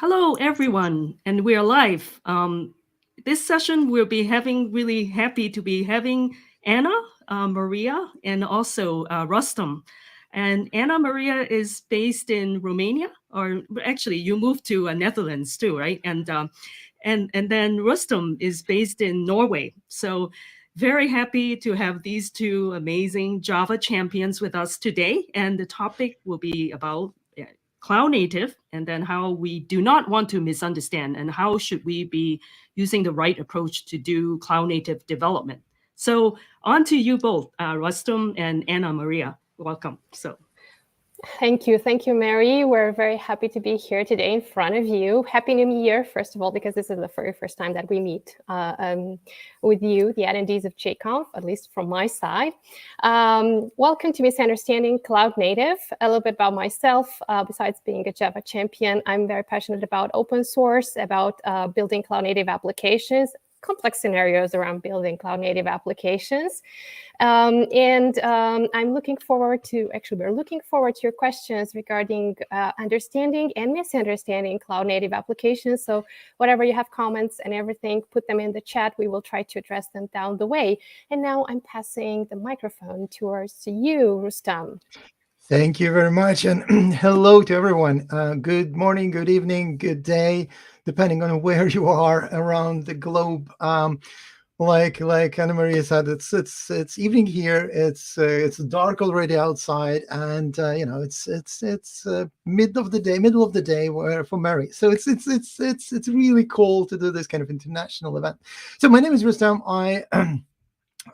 Hello, everyone, and we're live. This session we'll be having really happy to be having Anna, Maria, and also Rustam. And Anna Maria is based in Romania, or actually, you moved to Netherlands too, right? And then Rustam is based in Norway. So very happy to have these two amazing Java champions with us today. And the topic will be about cloud native, and then how we do not want to misunderstand, and how should we be using the right approach to do cloud native development. So on to you both, Rustam and Anna Maria. Welcome. Thank you. Thank you, Mary. We're very happy to be here today in front of you. Happy New Year, first of all, because this is the very first time that we meet with you, the attendees of JConf, at least from my side. Welcome to Misunderstanding Cloud Native. A little bit about myself. Besides being a Java champion, I'm very passionate about open source, about building cloud native applications, complex scenarios around building cloud native applications. I'm looking forward to, we're looking forward to your questions regarding understanding and misunderstanding cloud native applications. So whatever you have comments and everything, put them in the chat. We will try to address them down the way. And now I'm passing the microphone towards you, Rustam. Thank you very much. And hello to everyone. Good morning, good evening, good day, depending on where you are around the globe. Like Anna Maria said, it's evening here. It's dark already outside, and it's middle of the day for Mary. So it's really cool to do this kind of international event. So my name is Rustam. I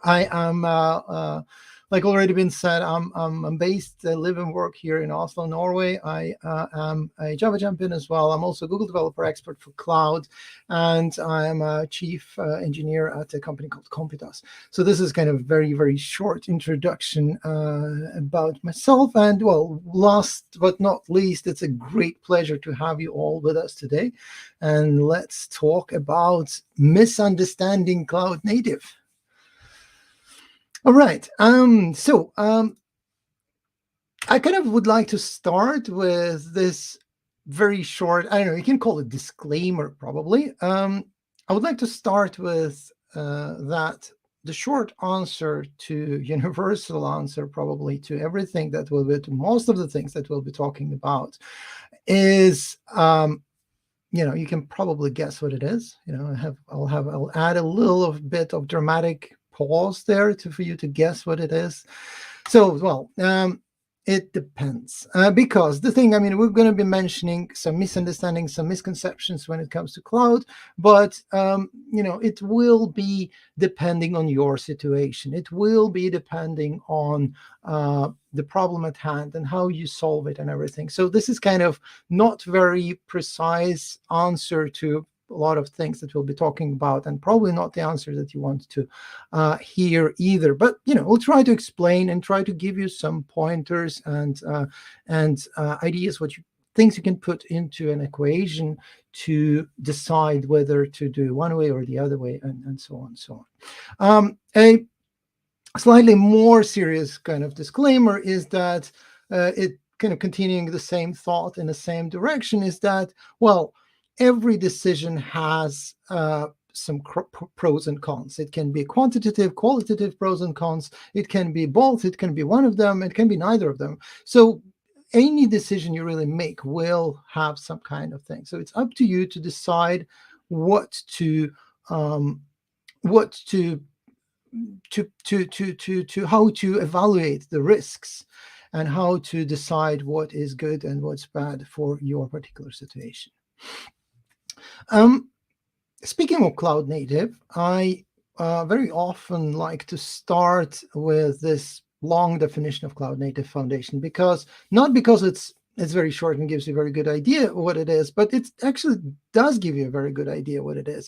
am. Like already been said, I'm based, live and work here in Oslo, Norway. I am a Java champion as well. I'm also a Google developer expert for cloud, and I'm a chief engineer at a company called Computas. So this is kind of very, very short introduction about myself. And well, last but not least, it's a great pleasure to have you all with us today. And let's talk about misunderstanding cloud native. All right. So I kind of would like to start with this very short, I don't know, you can call it disclaimer probably. I would like to start with that the short answer to universal answer probably to everything that will be, to most of the things that we'll be talking about is, you can probably guess what it is. I'll add a little bit of dramatic pause there for you to guess what it is. So, well, it depends because the thing, we're going to be mentioning some misunderstandings, some misconceptions when it comes to cloud, but it will be depending on your situation. It will be depending on the problem at hand and how you solve it and everything. So this is kind of not very precise answer to a lot of things that we'll be talking about, and probably not the answer that you want to hear either. But we'll try to explain and try to give you some pointers and ideas, things you can put into an equation to decide whether to do one way or the other way, and so on and so on. A slightly more serious kind of disclaimer is that it kind of continuing the same thought in the same direction is that, well, every decision has some pros and cons. It can be quantitative, qualitative pros and cons. It can be both. It can be one of them. It can be neither of them. So any decision you really make will have some kind of thing. So it's up to you to decide how to evaluate the risks and how to decide what is good and what's bad for your particular situation. Speaking of cloud native, I very often like to start with this long definition of cloud native foundation, not because it's very short and gives you a very good idea what it is, but it actually does give you a very good idea what it is,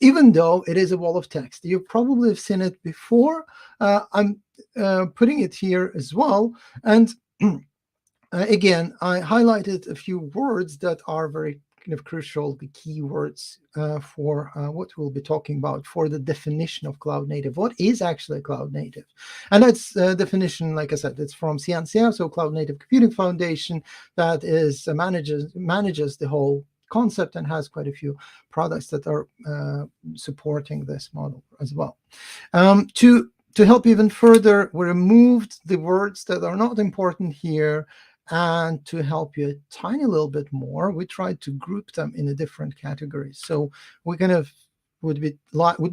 even though it is a wall of text. You probably have seen it before. I'm putting it here as well. And again, I highlighted a few words that are very kind of crucial, the keywords for what we'll be talking about for the definition of cloud native. What is actually cloud native? And that's definition, like I said, it's from CNCF, so Cloud Native Computing Foundation, that is manages the whole concept and has quite a few products that are supporting this model as well. To help even further, we removed the words that are not important here, and to help you a tiny little bit more, we tried to group them in a different categories. So we kind of would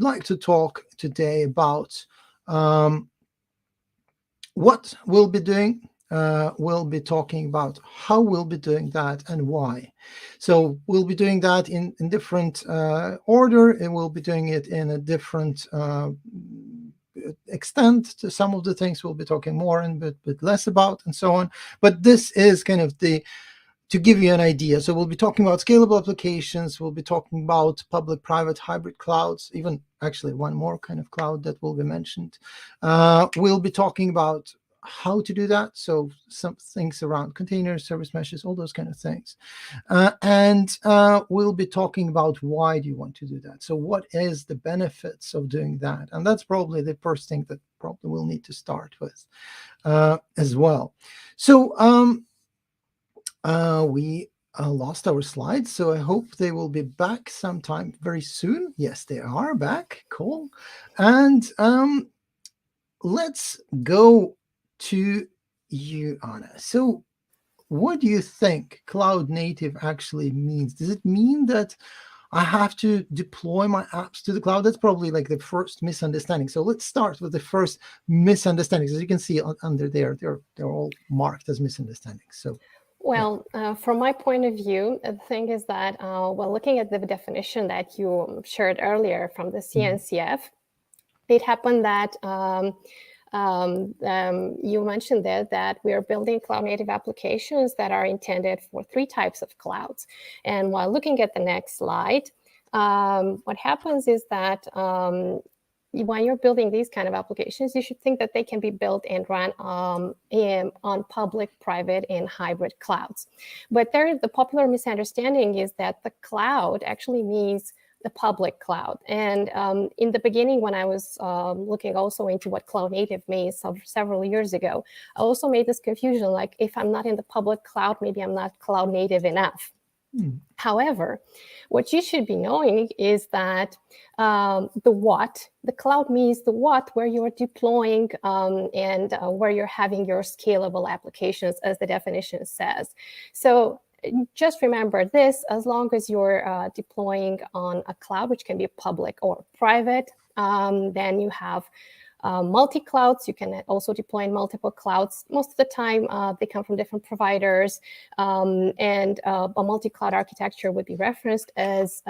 like to talk today about what we'll be doing. We'll be talking about how we'll be doing that and why. So we'll be doing that in different order, and we'll be doing it in a different extent. To some of the things we'll be talking more and bit less about, and so on. But this is kind of to give you an idea. So we'll be talking about scalable applications. We'll be talking about public, private, hybrid clouds, even actually one more kind of cloud that will be mentioned. We'll be talking about how to do that. So some things around containers, service meshes, all those kind of things. And we'll be talking about why do you want to do that? So what is the benefits of doing that? And that's probably the first thing that probably we'll need to start with as well. So we lost our slides, so I hope they will be back sometime very soon. Yes, they are back. Cool. And let's go to you, Anna. So what do you think cloud native actually means? Does it mean that I have to deploy my apps to the cloud? That's probably like the first misunderstanding. So let's start with the first misunderstandings. As you can see under there, they're all marked as misunderstandings. So well, from my point of view, the thing is that, well, looking at the definition that you shared earlier from the CNCF, it happened that you mentioned there that we are building cloud-native applications that are intended for 3 types of clouds. And while looking at the next slide, what happens is that when you're building these kind of applications, you should think that they can be built and run on public, private, and hybrid clouds. But the popular misunderstanding is that the cloud actually means the public cloud. And in the beginning, when I was looking also into what cloud native means several years ago, I also made this confusion, like if I'm not in the public cloud, maybe I'm not cloud native enough. However, what you should be knowing is that the cloud means the what, where you are deploying and where you're having your scalable applications, as the definition says. So just remember this: as long as you're deploying on a cloud, which can be public or private, then you have multi-clouds. You can also deploy in multiple clouds. Most of the time, they come from different providers, and a multi-cloud architecture would be referenced as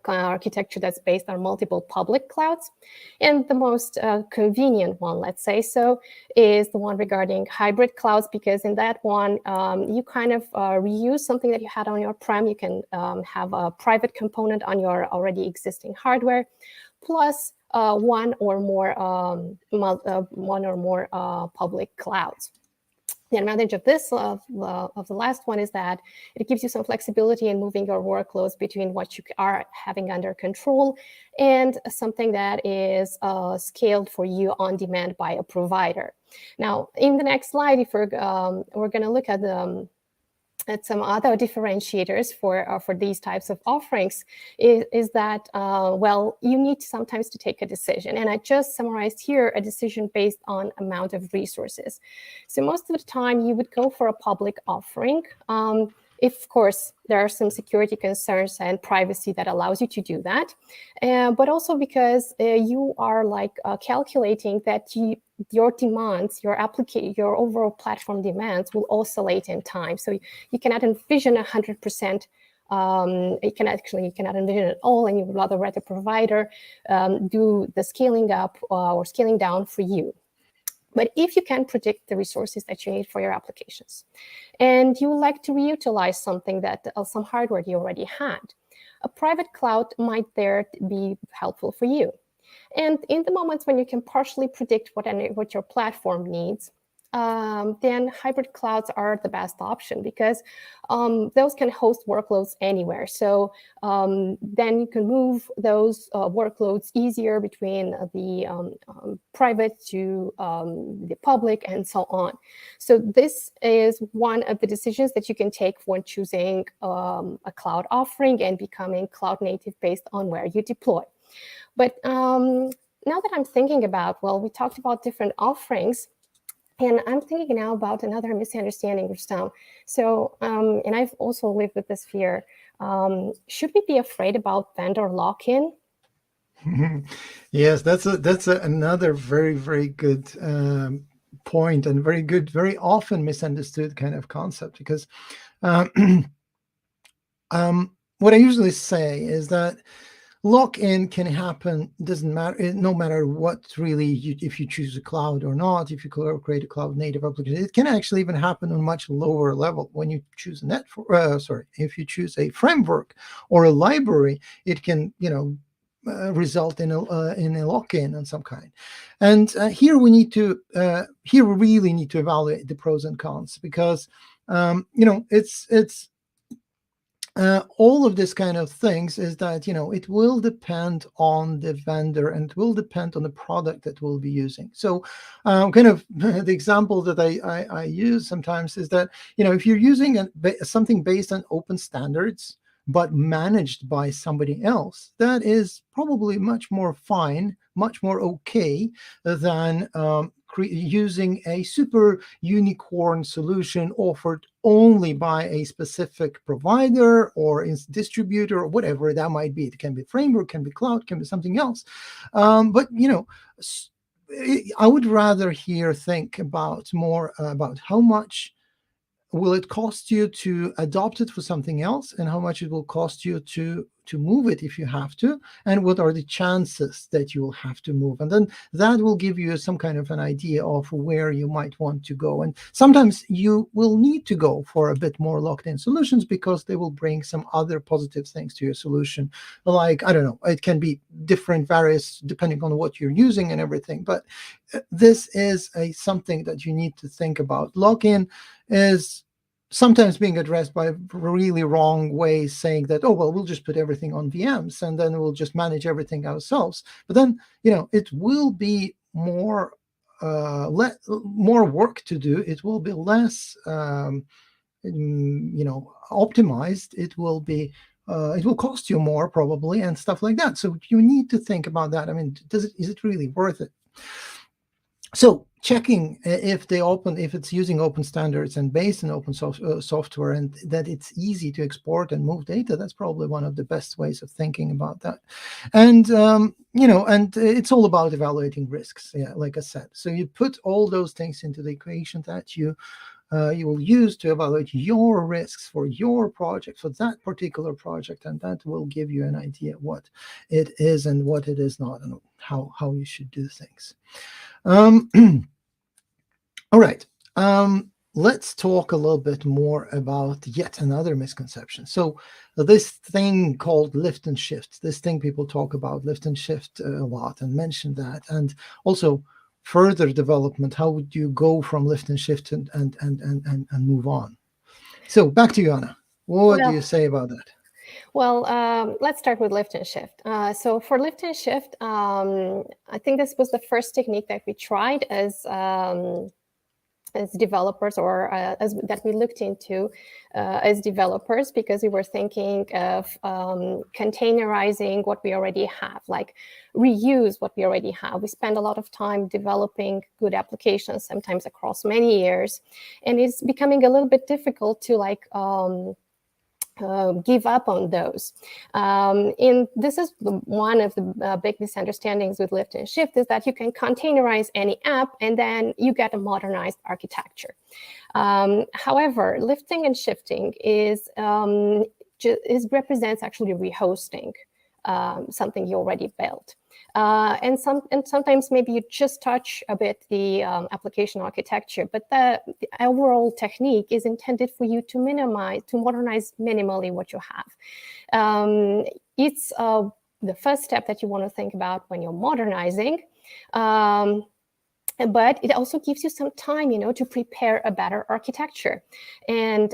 architecture that's based on multiple public clouds. And the most convenient one, let's say so, is the one regarding hybrid clouds, because in that one, you kind of reuse something that you had on your prem. You can have a private component on your already existing hardware, plus one or more public clouds. The advantage of this, of the last one, is that it gives you some flexibility in moving your workloads between what you are having under control and something that is scaled for you on demand by a provider. Now, in the next slide, if we're going to look at some other differentiators for these types of offerings, is that, well, you need sometimes to take a decision. And I just summarized here a decision based on amount of resources. So most of the time you would go for a public offering, if, of course, there are some security concerns and privacy that allows you to do that, but also because you are like calculating that your demands, your overall platform demands will oscillate in time. So you cannot envision 100%. You cannot envision it all, and you would rather let a provider do the scaling up or scaling down for you. But if you can predict the resources that you need for your applications, and you would like to reutilize something that some hardware you already had, a private cloud might there be helpful for you. And in the moments when you can partially predict what your platform needs, then hybrid clouds are the best option, because those can host workloads anywhere. So then you can move those workloads easier between the private to the public and so on. So this is one of the decisions that you can take when choosing a cloud offering and becoming cloud native based on where you deploy. But now that I'm thinking about, well, we talked about different offerings, and I'm thinking now about another misunderstanding, Rustam. So, and I've also lived with this fear. Should we be afraid about vendor lock-in? Yes, that's another very, very good point, and very good, very often misunderstood kind of concept, because what I usually say is that lock-in can happen, doesn't matter, no matter what really, if you choose a cloud or not, if you create a cloud native application. It can actually even happen on a much lower level. When you choose a if you choose a framework or a library, it can, result in a lock-in on some kind. And here we really need to evaluate the pros and cons, because it's all of this kind of things is that, it will depend on the vendor, and it will depend on the product that we'll be using. So kind of the example that I use sometimes is that, if you're using something based on open standards, but managed by somebody else, that is probably much more fine, much more okay than using a super unicorn solution offered only by a specific provider or distributor or whatever that might be. It can be framework, can be cloud, can be something else. But I would rather here think about more about how much will it cost you to adopt it for something else, and how much it will cost you to move it if you have to, and what are the chances that you will have to move. And then that will give you some kind of an idea of where you might want to go. And sometimes you will need to go for a bit more locked-in solutions, because they will bring some other positive things to your solution. Like, I don't know, it can be different, various, depending on what you're using and everything. But this is something that you need to think about. Lock-in is sometimes being addressed by really wrong ways, saying that, oh, well, we'll just put everything on VMs and then we'll just manage everything ourselves. But then, it will be more work to do. It will be less, optimized. It will be, it will cost you more probably, and stuff like that. So you need to think about that. I mean, is it really worth it? So checking if it's using open standards and based on open software, and that it's easy to export and move data, that's probably one of the best ways of thinking about that. And and it's all about evaluating risks. Yeah, like I said. So you put all those things into the equation that you will use to evaluate your risks for your project, for that particular project, and that will give you an idea what it is and what it is not, and how you should do things. All right. Let's talk a little bit more about yet another misconception. So this thing called lift and shift, this thing people talk about, lift and shift a lot, and mention that, and also further development. How would you go from lift and shift and move on? So back to you, Anna. What do you say about that? Well, let's start with lift and shift. So for lift and shift, I think this was the first technique that we tried as developers, or that we looked into as developers, because we were thinking of containerizing what we already have, like reuse what we already have. We spend a lot of time developing good applications, sometimes across many years, and it's becoming a little bit difficult to give up on those. And this is one of the big misunderstandings with lift and shift, is that you can containerize any app and then you get a modernized architecture. However, lifting and shifting represents actually rehosting something you already built. And sometimes maybe you just touch a bit the application architecture, but the overall technique is intended for you to modernize minimally what you have. It's the first step that you want to think about when you're modernizing. But it also gives you some time, to prepare a better architecture. And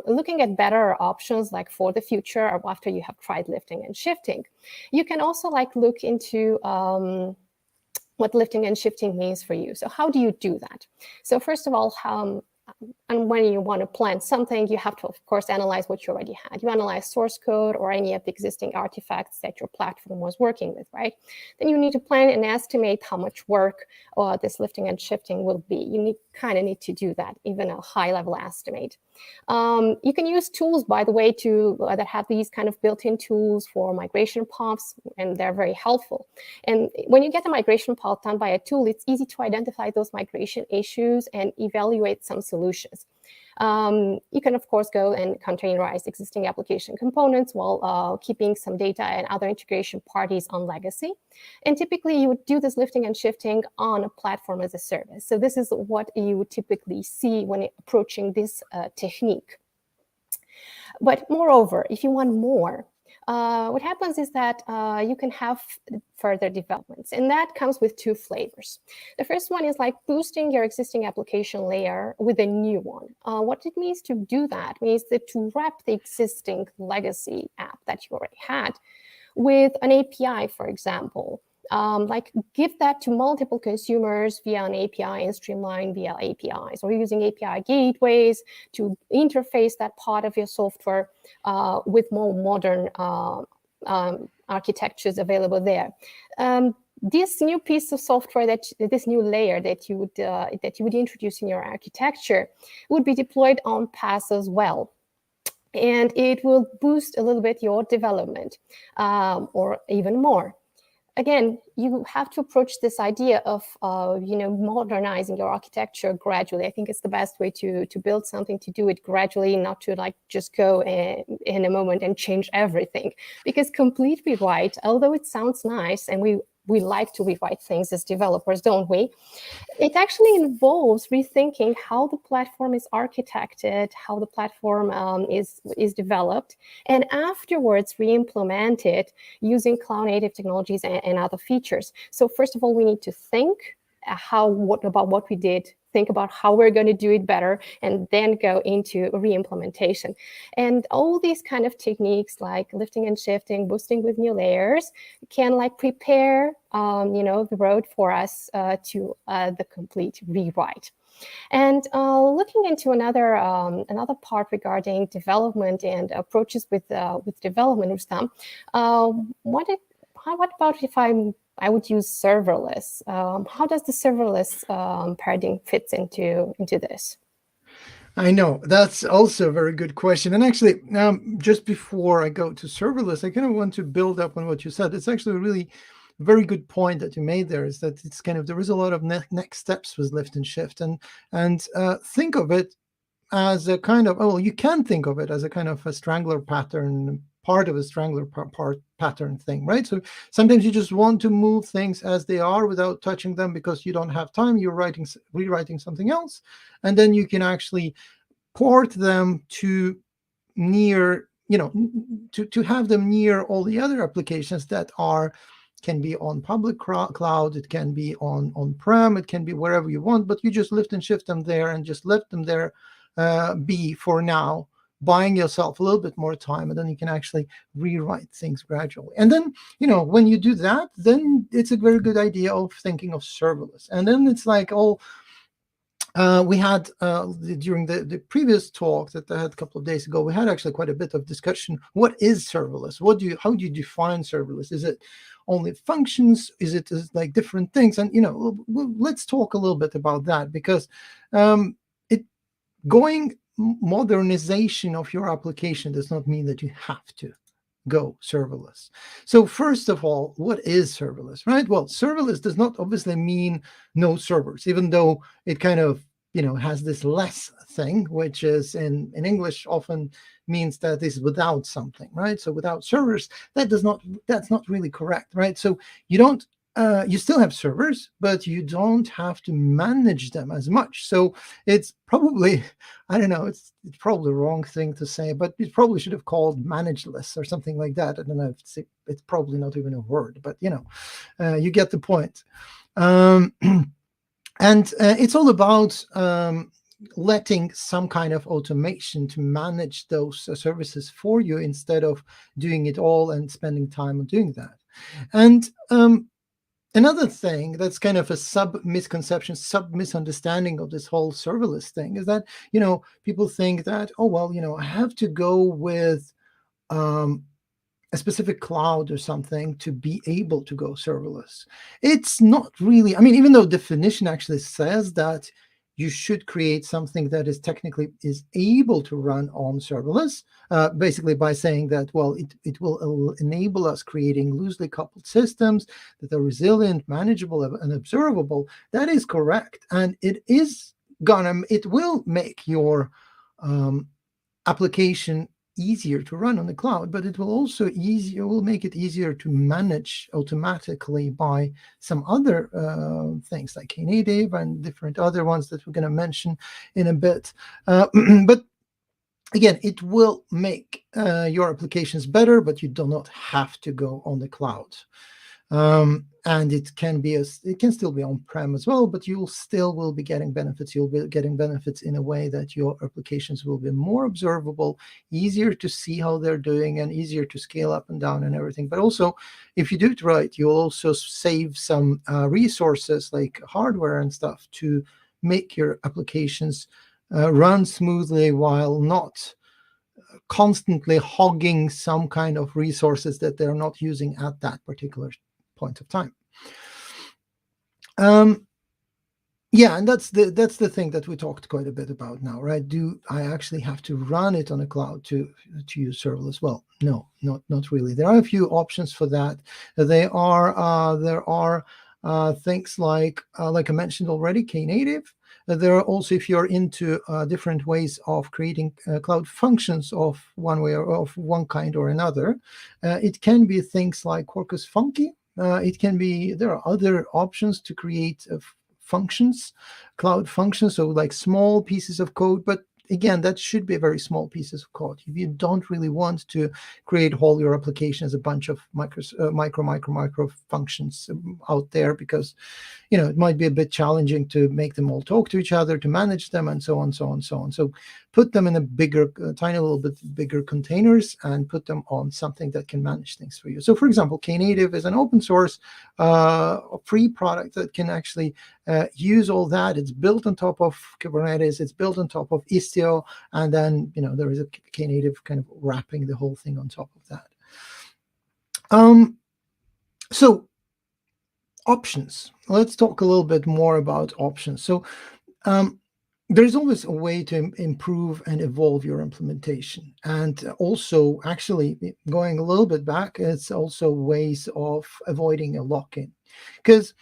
looking at better options, like for the future or after you have tried lifting and shifting, you can also look into what lifting and shifting means for you. So how do you do that? So first of all, and when you want to plan something, you have to, of course, analyze what you already had. You analyze source code or any of the existing artifacts that your platform was working with, right? Then you need to plan and estimate how much work this lifting and shifting will be. You kind of need to do that, even a high-level estimate. You can use tools, by the way, that have these kind of built-in tools for migration paths, and they're very helpful. And when you get a migration path done by a tool, it's easy to identify those migration issues and evaluate some solutions. You can, of course, go and containerize existing application components while keeping some data and other integration parties on legacy. And typically, you would do this lifting and shifting on a platform as a service. So this is what you would typically see when approaching this technique. But moreover, if you want more, what happens is that you can have further developments, and that comes with two flavors. The first one is boosting your existing application layer with a new one. What it means to do that means that to wrap the existing legacy app that you already had with an API, for example. Give that to multiple consumers via an API and streamline via APIs, or using API gateways to interface that part of your software with more modern architectures available there. This new piece of software, this new layer that you would introduce in your architecture, would be deployed on PaaS as well. And it will boost a little bit your development, or even more. Again, you have to approach this idea of modernizing your architecture gradually. I think it's the best way to build something, to do it gradually, not to just go in a moment and change everything. Because complete rewrite, although it sounds nice, and we like to rewrite things as developers, don't we? It actually involves rethinking how the platform is architected, how the platform is developed, and afterwards re-implement it using cloud-native technologies and other features. So first of all, we need to think about what we did, think about how we're going to do it better, and then go into re-implementation. And all these kind of techniques like lifting and shifting, boosting with new layers, can prepare the road for us to the complete rewrite. And looking into another part regarding development and approaches with development, Rustam, what about if I would use serverless? How does the serverless paradigm fits into this? I know that's also a very good question. And actually, just before I go to serverless, I kind of want to build up on what you said. It's actually a really very good point that you made there, is that it's kind of, there is a lot of next steps with lift and shift, and think of it as a kind of, you can think of it as a kind of a strangler pattern, part of a strangler pattern thing, right? So sometimes you just want to move things as they are without touching them because you don't have time, you're rewriting something else, and then you can actually port them to near, to have them near all the other applications that can be on public cloud, it can be on-prem, it can be wherever you want, but you just lift and shift them there and just let them there be for now, buying yourself a little bit more time, and then you can actually rewrite things gradually. And then, when you do that, then it's a very good idea of thinking of serverless. And then it's we had during the previous talk that I had a couple of days ago, we had actually quite a bit of discussion. What is serverless? How do you define serverless? Is it only functions? Is it different things? And let's talk a little bit about that, because going modernization of your application does not mean that you have to go serverless. So first of all, what is serverless, right? Well, serverless does not obviously mean no servers, even though it kind of has this less thing, which is in English often means that is without something, right? So without servers, that's not really correct, right? So you still have servers, but you don't have to manage them as much. So it's probably, I don't know, it's probably the wrong thing to say, but it probably should have called manageless or something like that. I don't know, it's probably not even a word, but you get the point. And it's all about letting some kind of automation to manage those services for you instead of doing it all and spending time on doing that. And another thing that's kind of a sub-misconception, sub-misunderstanding of this whole serverless thing is that, people think that, oh, well, I have to go with a specific cloud or something to be able to go serverless. It's not really, even though definition actually says that you should create something that is able to run on serverless, basically by saying that, well, it will enable us creating loosely coupled systems that are resilient, manageable, and observable. That is correct. And it will make your application easier to run on the cloud, but it will make it easier to manage automatically by some other things like Knative and different other ones that we're going to mention in a bit. But again, it will make your applications better, but you do not have to go on the cloud. And it can still be on-prem as well, but you will be getting benefits. You'll be getting benefits in a way that your applications will be more observable, easier to see how they're doing, and easier to scale up and down and everything. But also, if you do it right, you'll also save some resources like hardware and stuff to make your applications run smoothly while not constantly hogging some kind of resources that they're not using at that particular point of time. Yeah, and that's the thing that we talked quite a bit about now, right? Do I actually have to run it on a cloud to use serverless? Well, no, not really. There are a few options for that. There are things like I mentioned already, Knative. There are also, if you're into different ways of creating cloud functions of one way or of one kind or another, it can be things like Quarkus Funky. There are other options to create functions, cloud functions, so like small pieces of code, but again, that should be a very small pieces of code. If you don't really want to create whole your application as a bunch of micro functions out there, because it might be a bit challenging to make them all talk to each other, to manage them, and so on. So put them in a tiny little bit bigger containers and put them on something that can manage things for you. So for example, Knative is an open source free product that can actually use all that. It's built on top of Kubernetes, it's built on top of Istio, and then there is a Knative kind of wrapping the whole thing on top of that. So options. Let's talk a little bit more about options. So there's always a way to improve and evolve your implementation. And also, actually, going a little bit back, it's also ways of avoiding a lock-in. Because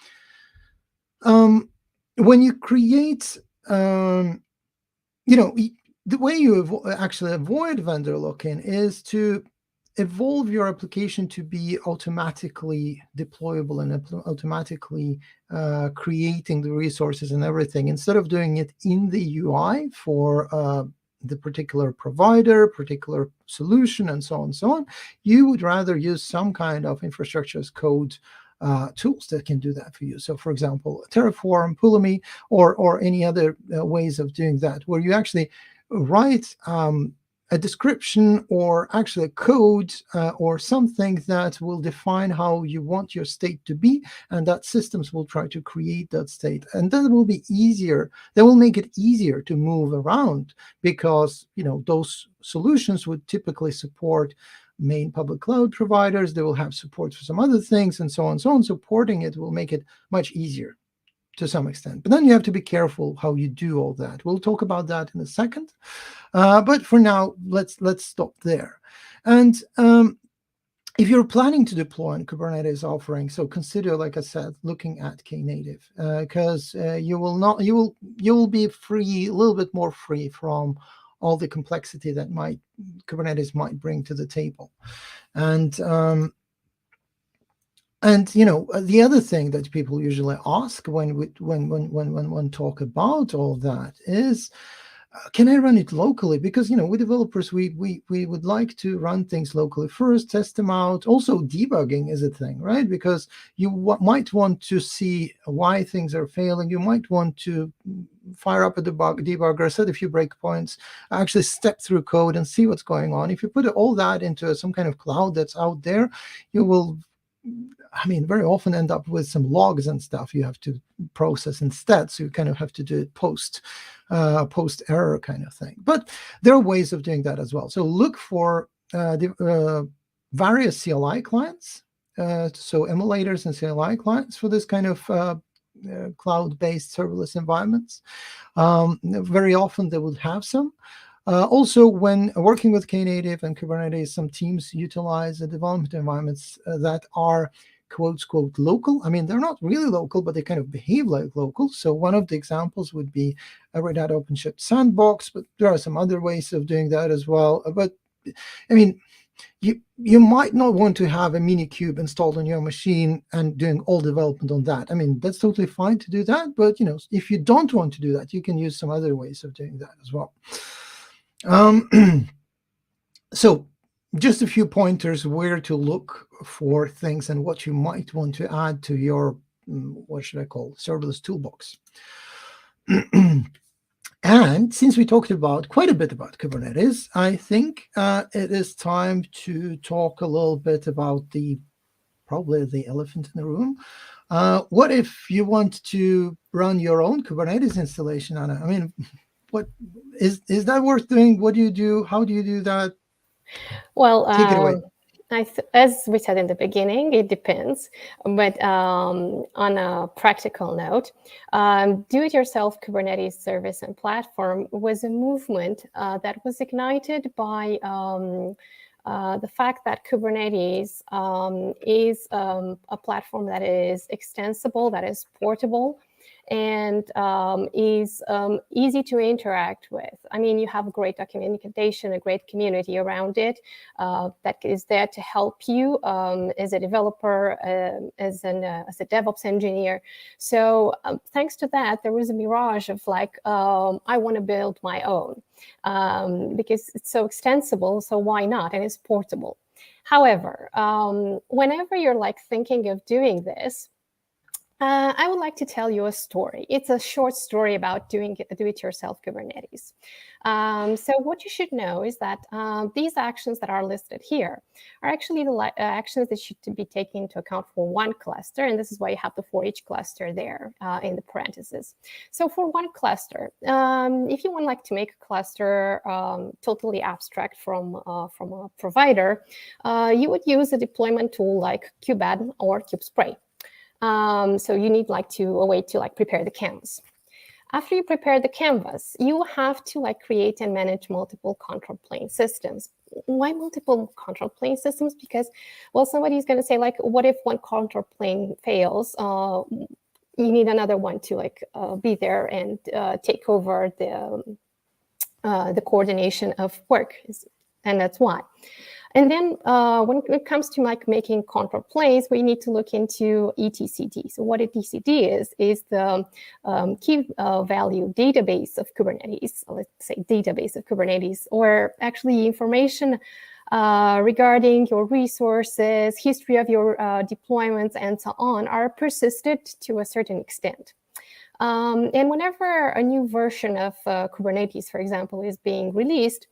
when you create, the way you actually avoid vendor lock-in is to evolve your application to be automatically deployable and automatically creating the resources and everything, instead of doing it in the UI for the particular provider, particular solution, and so on. You would rather use some kind of infrastructure as code tools that can do that for you. So, for example, Terraform, Pulumi, or any other ways of doing that, where you actually write a description or actually a code or something that will define how you want your state to be, and that systems will try to create that state. And that will be easier. That will make it easier to move around, because those solutions would typically support main public cloud providers. They will have support for some other things, and so on. Supporting it will make it much easier to some extent. But then you have to be careful how you do all that. We'll talk about that in a second. But for now, let's stop there. And if you're planning to deploy on Kubernetes offering, so consider, like I said, looking at Knative, because you will be free, a little bit more free from all the complexity that Kubernetes might bring to the table. And the other thing that people usually ask when talk about all that is, Can I run it locally? Because, we developers, we would like to run things locally first, test them out. Also, debugging is a thing, right? Because you might want to see why things are failing. You might want to fire up a debugger, set a few breakpoints, actually step through code and see what's going on. If you put all that into some kind of cloud that's out there, you will, very often end up with some logs and stuff you have to process instead. So you kind of have to do it post error kind of thing. But there are ways of doing that as well. So look for the various CLI clients, so emulators and CLI clients for this kind of cloud-based serverless environments. Very often they would have some. Also, when working with Knative and Kubernetes, some teams utilize the development environments that are quote local. They're not really local, but they kind of behave like local. So one of the examples would be a Red Hat OpenShift sandbox, but there are some other ways of doing that as well. But you might not want to have a Minikube installed on your machine and doing all development on that. That's totally fine to do that, but if you don't want to do that, you can use some other ways of doing that as well. So just a few pointers where to look for things and what you might want to add to your, what should I call, serverless toolbox. And since we talked about quite a bit about Kubernetes, I think it is time to talk a little bit about probably the elephant in the room. What if you want to run your own Kubernetes installation, Anna? What is that worth doing? What do you do? How do you do that? Well, take it away. As we said in the beginning, it depends. But on a practical note, do-it-yourself Kubernetes service and platform was a movement that was ignited by the fact that Kubernetes is a platform that is extensible, that is portable, and is easy to interact with. You have great documentation, a great community around it that is there to help you as a developer, as a DevOps engineer. So thanks to that, there was a mirage of I want to build my own because it's so extensible, so why not? And it's portable. However, whenever you're thinking of doing this, I would like to tell you a story. It's a short story about do-it-yourself Kubernetes. So what you should know is that these actions that are listed here are actually the actions that should be taken into account for one cluster, and this is why you have the for each cluster there in the parentheses. So for one cluster, if you want to make a cluster totally abstract from a provider, you would use a deployment tool like Kubed or KubeSpray. So you need a way to prepare the canvas. After you prepare the canvas, you have to create and manage multiple control plane systems. Why multiple control plane systems? Because, well, somebody's going to say what if one control plane fails? You need another one to be there and take over the coordination of work, and that's why. And then when it comes to making control planes, we need to look into etcd. So what etcd is the key value database of Kubernetes, let's say database of Kubernetes, or actually information regarding your resources, history of your deployments, and so on are persisted to a certain extent. And whenever a new version of Kubernetes, for example, is being released,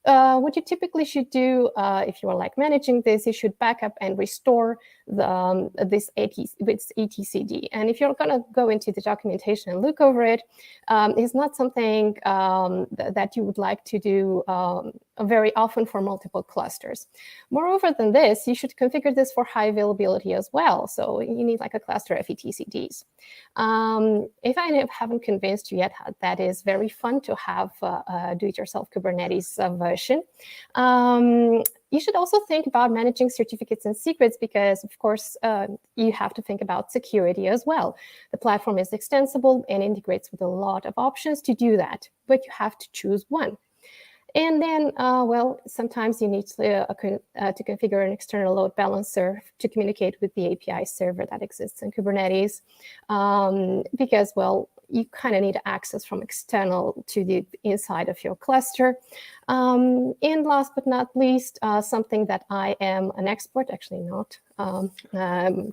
what you typically should do if you are managing this, you should back up and restore this etcd. And if you're going to go into the documentation and look over it, it's not something that you would like to do very often for multiple clusters. Moreover than this, you should configure this for high availability as well. So you need a cluster of etcds. If I haven't convinced you yet, that is very fun to have a do-it-yourself Kubernetes version. You should also think about managing certificates and secrets because, of course, you have to think about security as well. The platform is extensible and integrates with a lot of options to do that, but you have to choose one. And then, well, sometimes you need to configure an external load balancer to communicate with the API server that exists in Kubernetes because, well, you kind of need access from external to the inside of your cluster. And last but not least, something that I am an expert, actually not,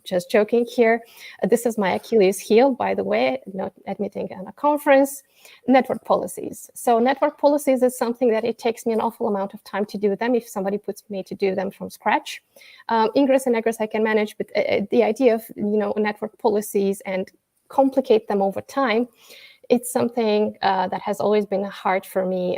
just joking here. This is my Achilles heel, by the way, not admitting at a conference. Network policies. So network policies is something that it takes me an awful amount of time to do them if somebody puts me to do them from scratch. Ingress and egress I can manage, but the idea of network policies and complicate them over time, it's something that has always been hard for me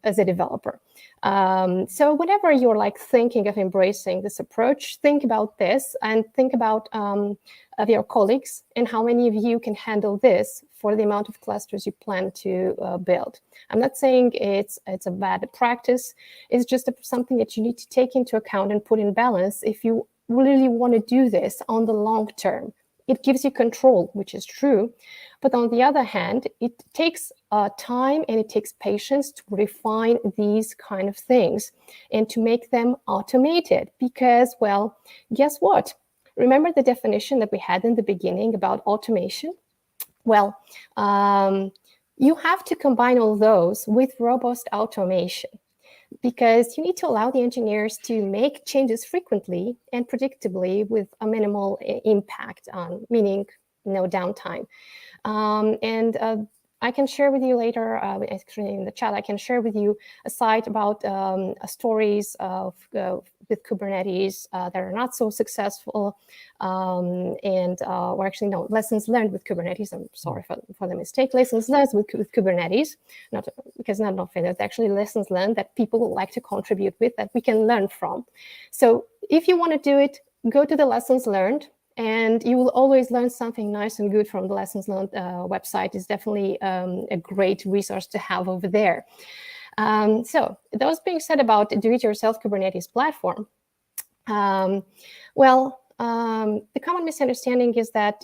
as a developer. So whenever you're like thinking of embracing this approach, think about this and think about of your colleagues and how many of you can handle this for the amount of clusters you plan to build. I'm not saying it's a bad practice. It's just something that you need to take into account and put in balance if you really want to do this on the long term. It gives you control, which is true. But on the other hand, it takes time and it takes patience to refine these kind of things and to make them automated. Because, well, guess what? Remember the definition that we had in the beginning about automation? Well, you have to combine all those with robust automation, because you need to allow the engineers to make changes frequently and predictably with a minimal impact on, meaning no downtime. And I can share with you later, actually in the chat, I can share with you a site about stories of with Kubernetes that are not so successful, or actually no, lessons learned with Kubernetes. I'm sorry for the mistake. Lessons learned with Kubernetes, not because not often. It's actually lessons learned that people like to contribute with that we can learn from. So if you want to do it, go to the lessons learned. And you will always learn something nice and good from the Lessons Learned website. Is definitely a great resource to have over there. So those being said about do-it-yourself Kubernetes platform, the common misunderstanding is that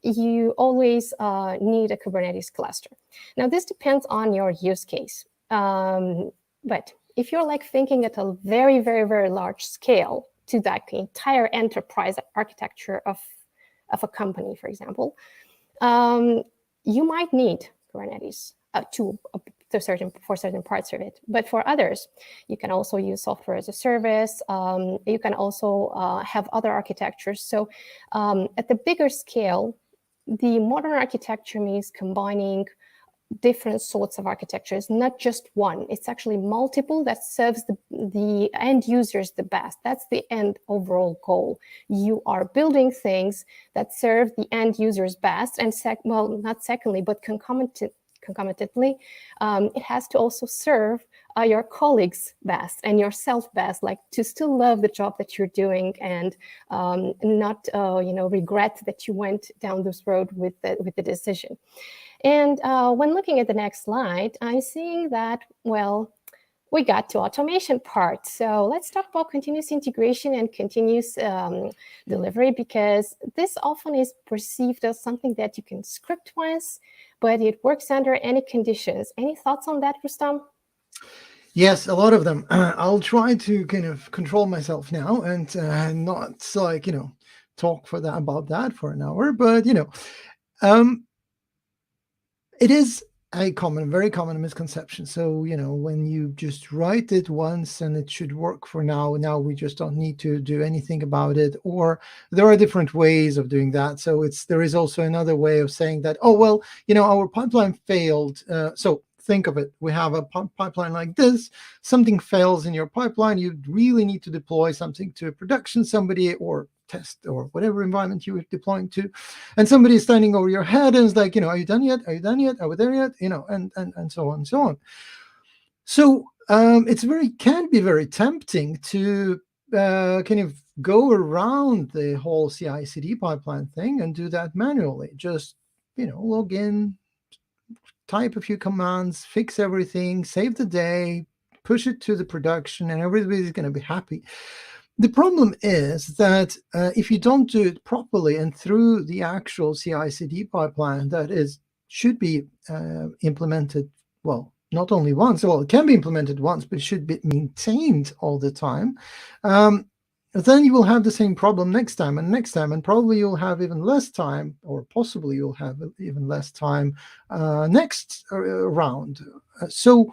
you always need a Kubernetes cluster. Now, this depends on your use case. But if you're like thinking at a very, very, very large scale, to that entire enterprise architecture of a company, for example, you might need Kubernetes for certain parts of it. But for others, you can also use software as a service. You can also have other architectures. So at the bigger scale, the modern architecture means combining different sorts of architectures, not just one. It's actually multiple that serves the end users the best. That's the end overall goal. You are building things that serve the end users best, and not secondly, but concomitantly, it has to also serve your colleagues best and yourself best, like to still love the job that you're doing and not regret that you went down this road with the decision. And when looking at the next slide, I'm seeing that, well, we got to automation part. So let's talk about continuous integration and continuous delivery, because this often is perceived as something that you can script once, but it works under any conditions. Any thoughts on that, Rustam? Yes, a lot of them. I'll try to kind of control myself now and not talk about that for an hour, but it is a very common misconception. So, when you just write it once and it should work for now we just don't need to do anything about it, or there are different ways of doing that. So there is also another way of saying that, oh, well, our pipeline failed. So think of it. We have a pipeline like this. Something fails in your pipeline. You really need to deploy something to a production somebody or test or whatever environment you were deploying to, and somebody is standing over your head and is like, are you done yet? Are you done yet? Are we there yet? And so on and so on. So it can be very tempting to kind of go around the whole CI/CD pipeline thing and do that manually. Just log in, type a few commands, fix everything, save the day, push it to the production, and everybody's going to be happy. The problem is that if you don't do it properly and through the actual CI/CD pipeline that should be implemented, well, not only once, well, it can be implemented once, but it should be maintained all the time. then you will have the same problem next time and next time, and probably you'll have even less time, or possibly you'll have even less time next round. So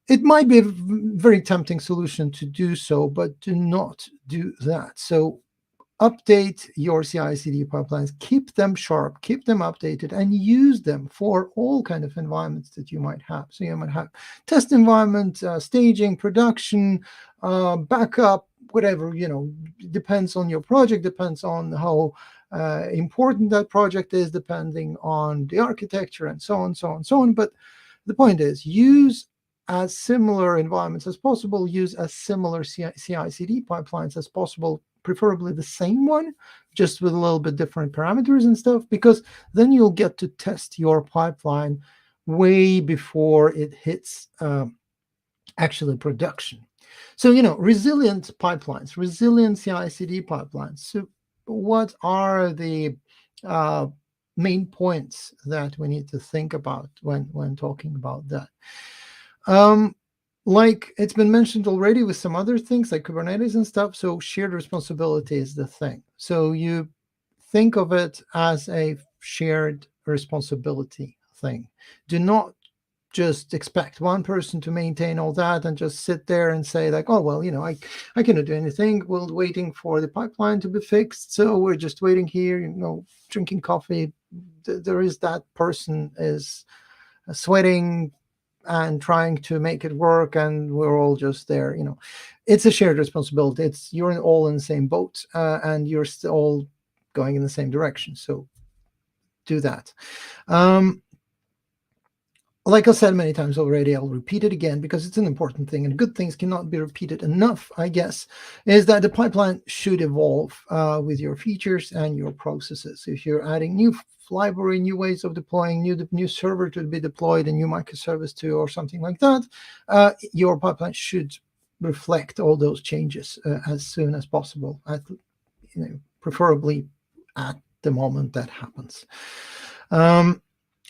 it might be a very tempting solution to do so, but do not do that. So update your CI/CD pipelines, keep them sharp, keep them updated, and use them for all kind of environments that you might have. So you might have test environment, staging, production, backup, whatever, depends on your project, depends on how important that project is, depending on the architecture, and so on, so on, so on. But the point is, use as similar environments as possible, use as similar CI/CD pipelines as possible, preferably the same one, just with a little bit different parameters and stuff, because then you'll get to test your pipeline way before it hits actually production. So, resilient pipelines, resilient CI/CD pipelines. So what are the main points that we need to think about when talking about that? Like it's been mentioned already with some other things like Kubernetes and stuff. So shared responsibility is the thing. So you think of it as a shared responsibility thing. Do not just expect one person to maintain all that and just sit there and say like, oh, well, I cannot do anything. We're waiting for the pipeline to be fixed. So we're just waiting here, drinking coffee. There is that person is sweating and trying to make it work, and we're all just there. It's a shared responsibility. You're all in the same boat, and you're still all going in the same direction. So do that. Like I said many times already, I'll repeat it again because it's an important thing, and good things cannot be repeated enough, I guess, is that the pipeline should evolve with your features and your processes. If you're adding new library, new ways of deploying, new server to be deployed, a new microservice to, or something like that, your pipeline should reflect all those changes as soon as possible, preferably at the moment that happens.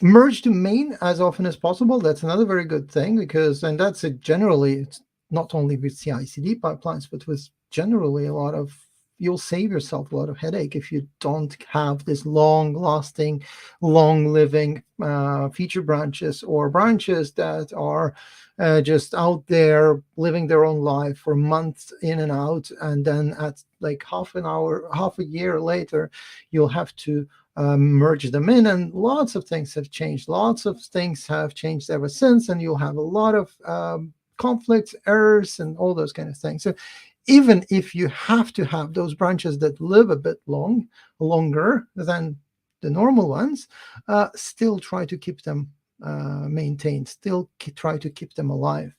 Merge to main as often as possible. That's another very good thing, because, and that's generally, it's not only with CI/CD pipelines, but with generally you'll save yourself a lot of headache if you don't have this long-lasting, long-living feature branches, or branches that are just out there living their own life for months in and out, and then at like half a year later, you'll have to merge them in, and lots of things have changed. Lots of things have changed ever since, and you'll have a lot of conflicts, errors, and all those kind of things. So even if you have to have those branches that live a bit longer than the normal ones, still try to keep them maintained, still try to keep them alive.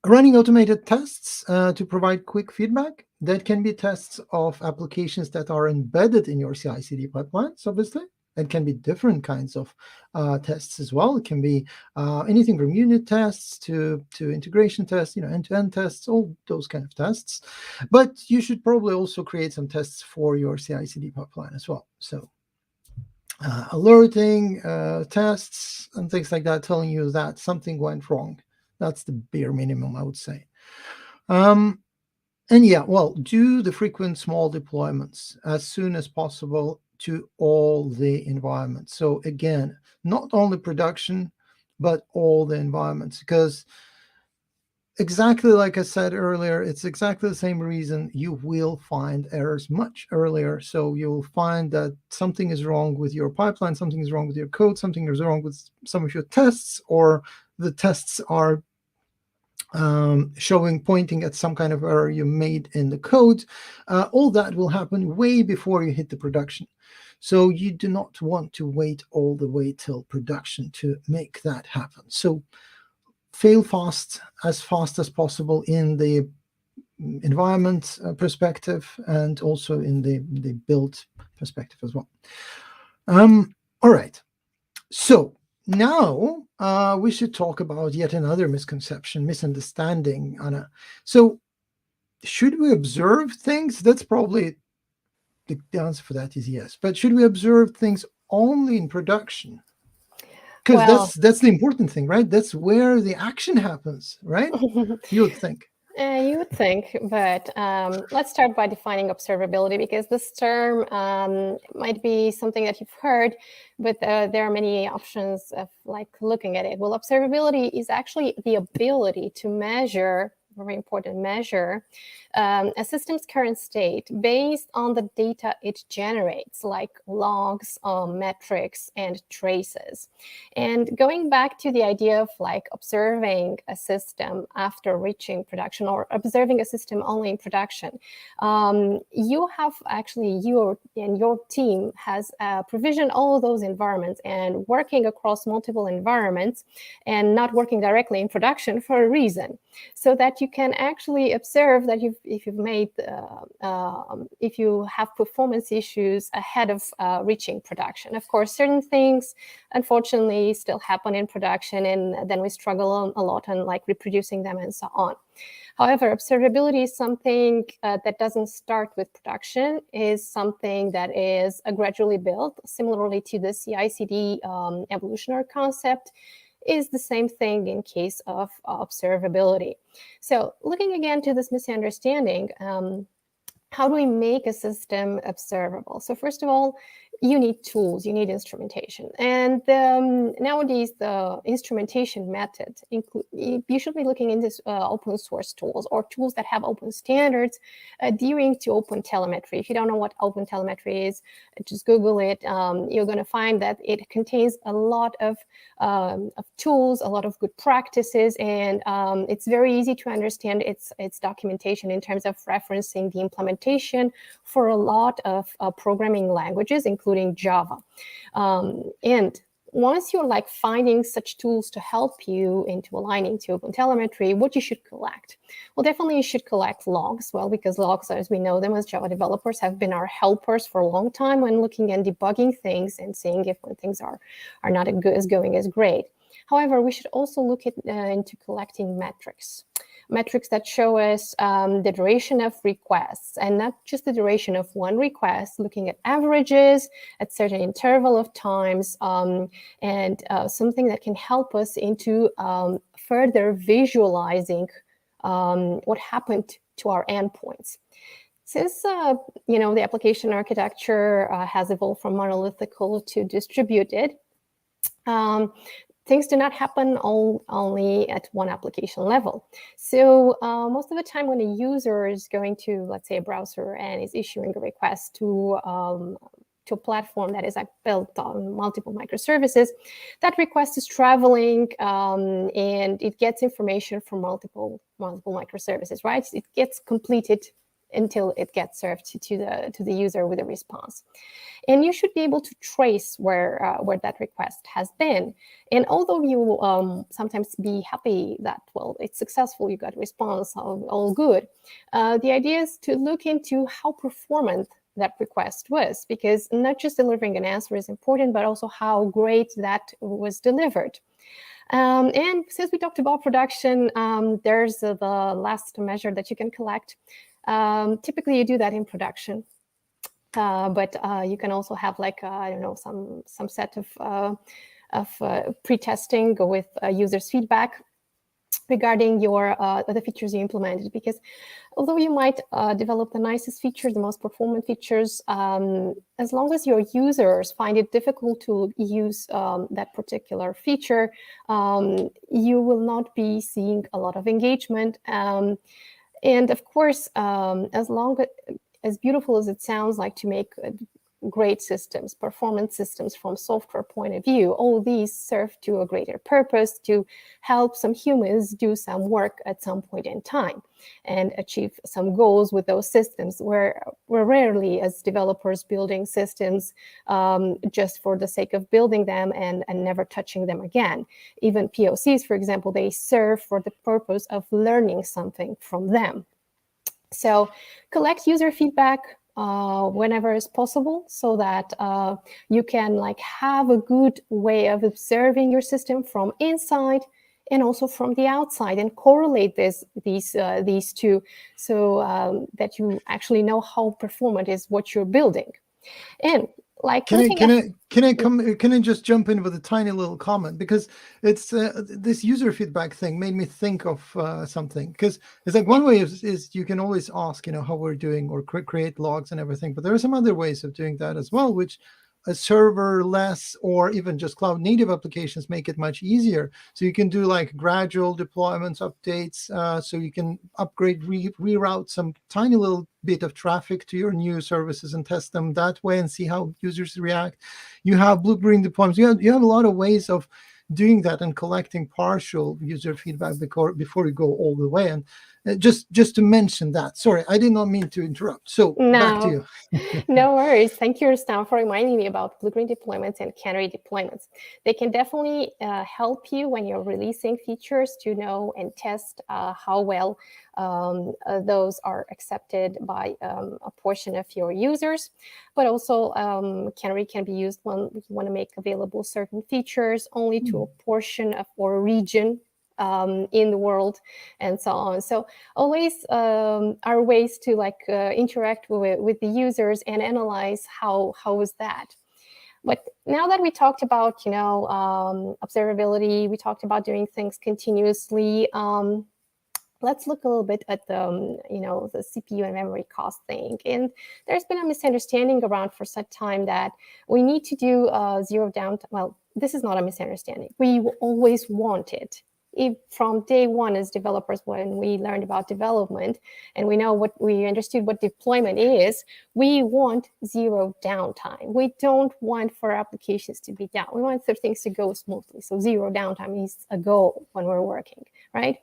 Running automated tests to provide quick feedback. That can be tests of applications that are embedded in your CI/CD pipelines, obviously. It can be different kinds of tests as well. It can be anything from unit tests to integration tests, end-to-end tests, all those kind of tests. But you should probably also create some tests for your CI/CD pipeline as well. So alerting tests and things like that, telling you that something went wrong. That's the bare minimum, I would say. And yeah, well, do the frequent small deployments as soon as possible to all the environments. So again, not only production, but all the environments, because exactly like I said earlier, it's exactly the same reason you will find errors much earlier. So you'll find that something is wrong with your pipeline, something is wrong with your code, something is wrong with some of your tests, or the tests are pointing at some kind of error you made in the code. All that will happen way before you hit the production. So you do not want to wait all the way till production to make that happen. So fail fast as possible in the environment perspective, and also in the build perspective as well. All right. So now we should talk about yet another misunderstanding, Anna. So should we observe things? That's probably the answer for that is yes. But should we observe things only in production? Because that's the important thing, right? That's where the action happens, right? You would think. You would think, but let's start by defining observability, because this term might be something that you've heard, but there are many options of like looking at it. Well, observability is actually the ability to measure, very important measure, a system's current state based on the data it generates, like logs, metrics, and traces. And going back to the idea of like observing a system after reaching production, or observing a system only in production, you have actually, you and your team has provisioned all of those environments and working across multiple environments and not working directly in production for a reason, so that you can actually observe that if you have performance issues ahead of reaching production. Of course, certain things unfortunately still happen in production, and then we struggle a lot on like reproducing them and so on. However, observability is something that doesn't start with production, is something that is gradually built, similarly to the CI/CD evolutionary concept. Is the same thing in case of observability. So looking again to this misunderstanding, how do we make a system observable? So first of all, you need tools, you need instrumentation. And nowadays, the instrumentation method, you should be looking into open source tools or tools that have open standards adhering to open telemetry. If you don't know what open telemetry is, just Google it. You're going to find that it contains a lot of tools, a lot of good practices, and it's very easy to understand its documentation in terms of referencing the implementation for a lot of programming languages, including Java. And once you're like finding such tools to help you into aligning to OpenTelemetry, what you should collect? Well, definitely you should collect logs. Well, because logs, as we know them as Java developers, have been our helpers for a long time when looking and debugging things and seeing if when things are not as going as great. However, we should also look into collecting metrics that show us the duration of requests, and not just the duration of one request, looking at averages at certain interval of times, and something that can help us into further visualizing what happened to our endpoints. Since the application architecture has evolved from monolithic to distributed, things do not happen only at one application level. So most of the time when a user is going to, let's say, a browser and is issuing a request to a platform that is built on multiple microservices, that request is traveling and it gets information from multiple microservices, right? It gets completed until it gets served to the user with a response. And you should be able to trace where that request has been. And although you sometimes be happy that, well, it's successful, you got a response, all good, the idea is to look into how performant that request was, because not just delivering an answer is important, but also how great that was delivered. And since we talked about production, there's the last measure that you can collect. Typically, you do that in production, but you can also have like some set of pre-testing with users' feedback regarding the features you implemented. Because although you might develop the nicest features, the most performant features, as long as your users find it difficult to use that particular feature, you will not be seeing a lot of engagement. And of course, as beautiful as it sounds like to make great systems, performance systems from software point of view, all these serve to a greater purpose, to help some humans do some work at some point in time and achieve some goals with those systems. We're rarely, as developers, building systems just for the sake of building them and never touching them again. Even POCs, for example, they serve for the purpose of learning something from them. So collect user feedback whenever is possible, so that you can have a good way of observing your system from inside and also from the outside, and correlate these two, so that you actually know how performant is what you're building. And Like Can I looking can at, I can I come can I just jump in with a tiny little comment, because it's this user feedback thing made me think of something, because it's like one way is you can always ask, how we're doing, or create logs and everything, but there are some other ways of doing that as well, which a serverless or even just cloud native applications make it much easier. So you can do like gradual deployments, updates, so you can upgrade, reroute some tiny little bit of traffic to your new services and test them that way and see how users react. You have blue-green deployments. You have a lot of ways of doing that and collecting partial user feedback before you go all the way. And just to mention that. Sorry, I did not mean to interrupt. So back to no, you. no worries. Thank you, Rustam, for reminding me about blue-green deployments and canary deployments. They can definitely help you when you're releasing features to know and test how well those are accepted by a portion of your users. But also, canary can be used when you want to make available certain features only to a portion of or region in the world, and so on. So always are ways to interact with the users and analyze how is that. But now that we talked about observability, we talked about doing things continuously. Let's look a little bit at the the CPU and memory cost thing. And there's been a misunderstanding around for some time that we need to do zero downtime. Well, this is not a misunderstanding. We always want it. From day one as developers, when we learned about development and we understood what deployment is, we want zero downtime. We don't want for applications to be down. We want for things to go smoothly. So zero downtime is a goal when we're working, right?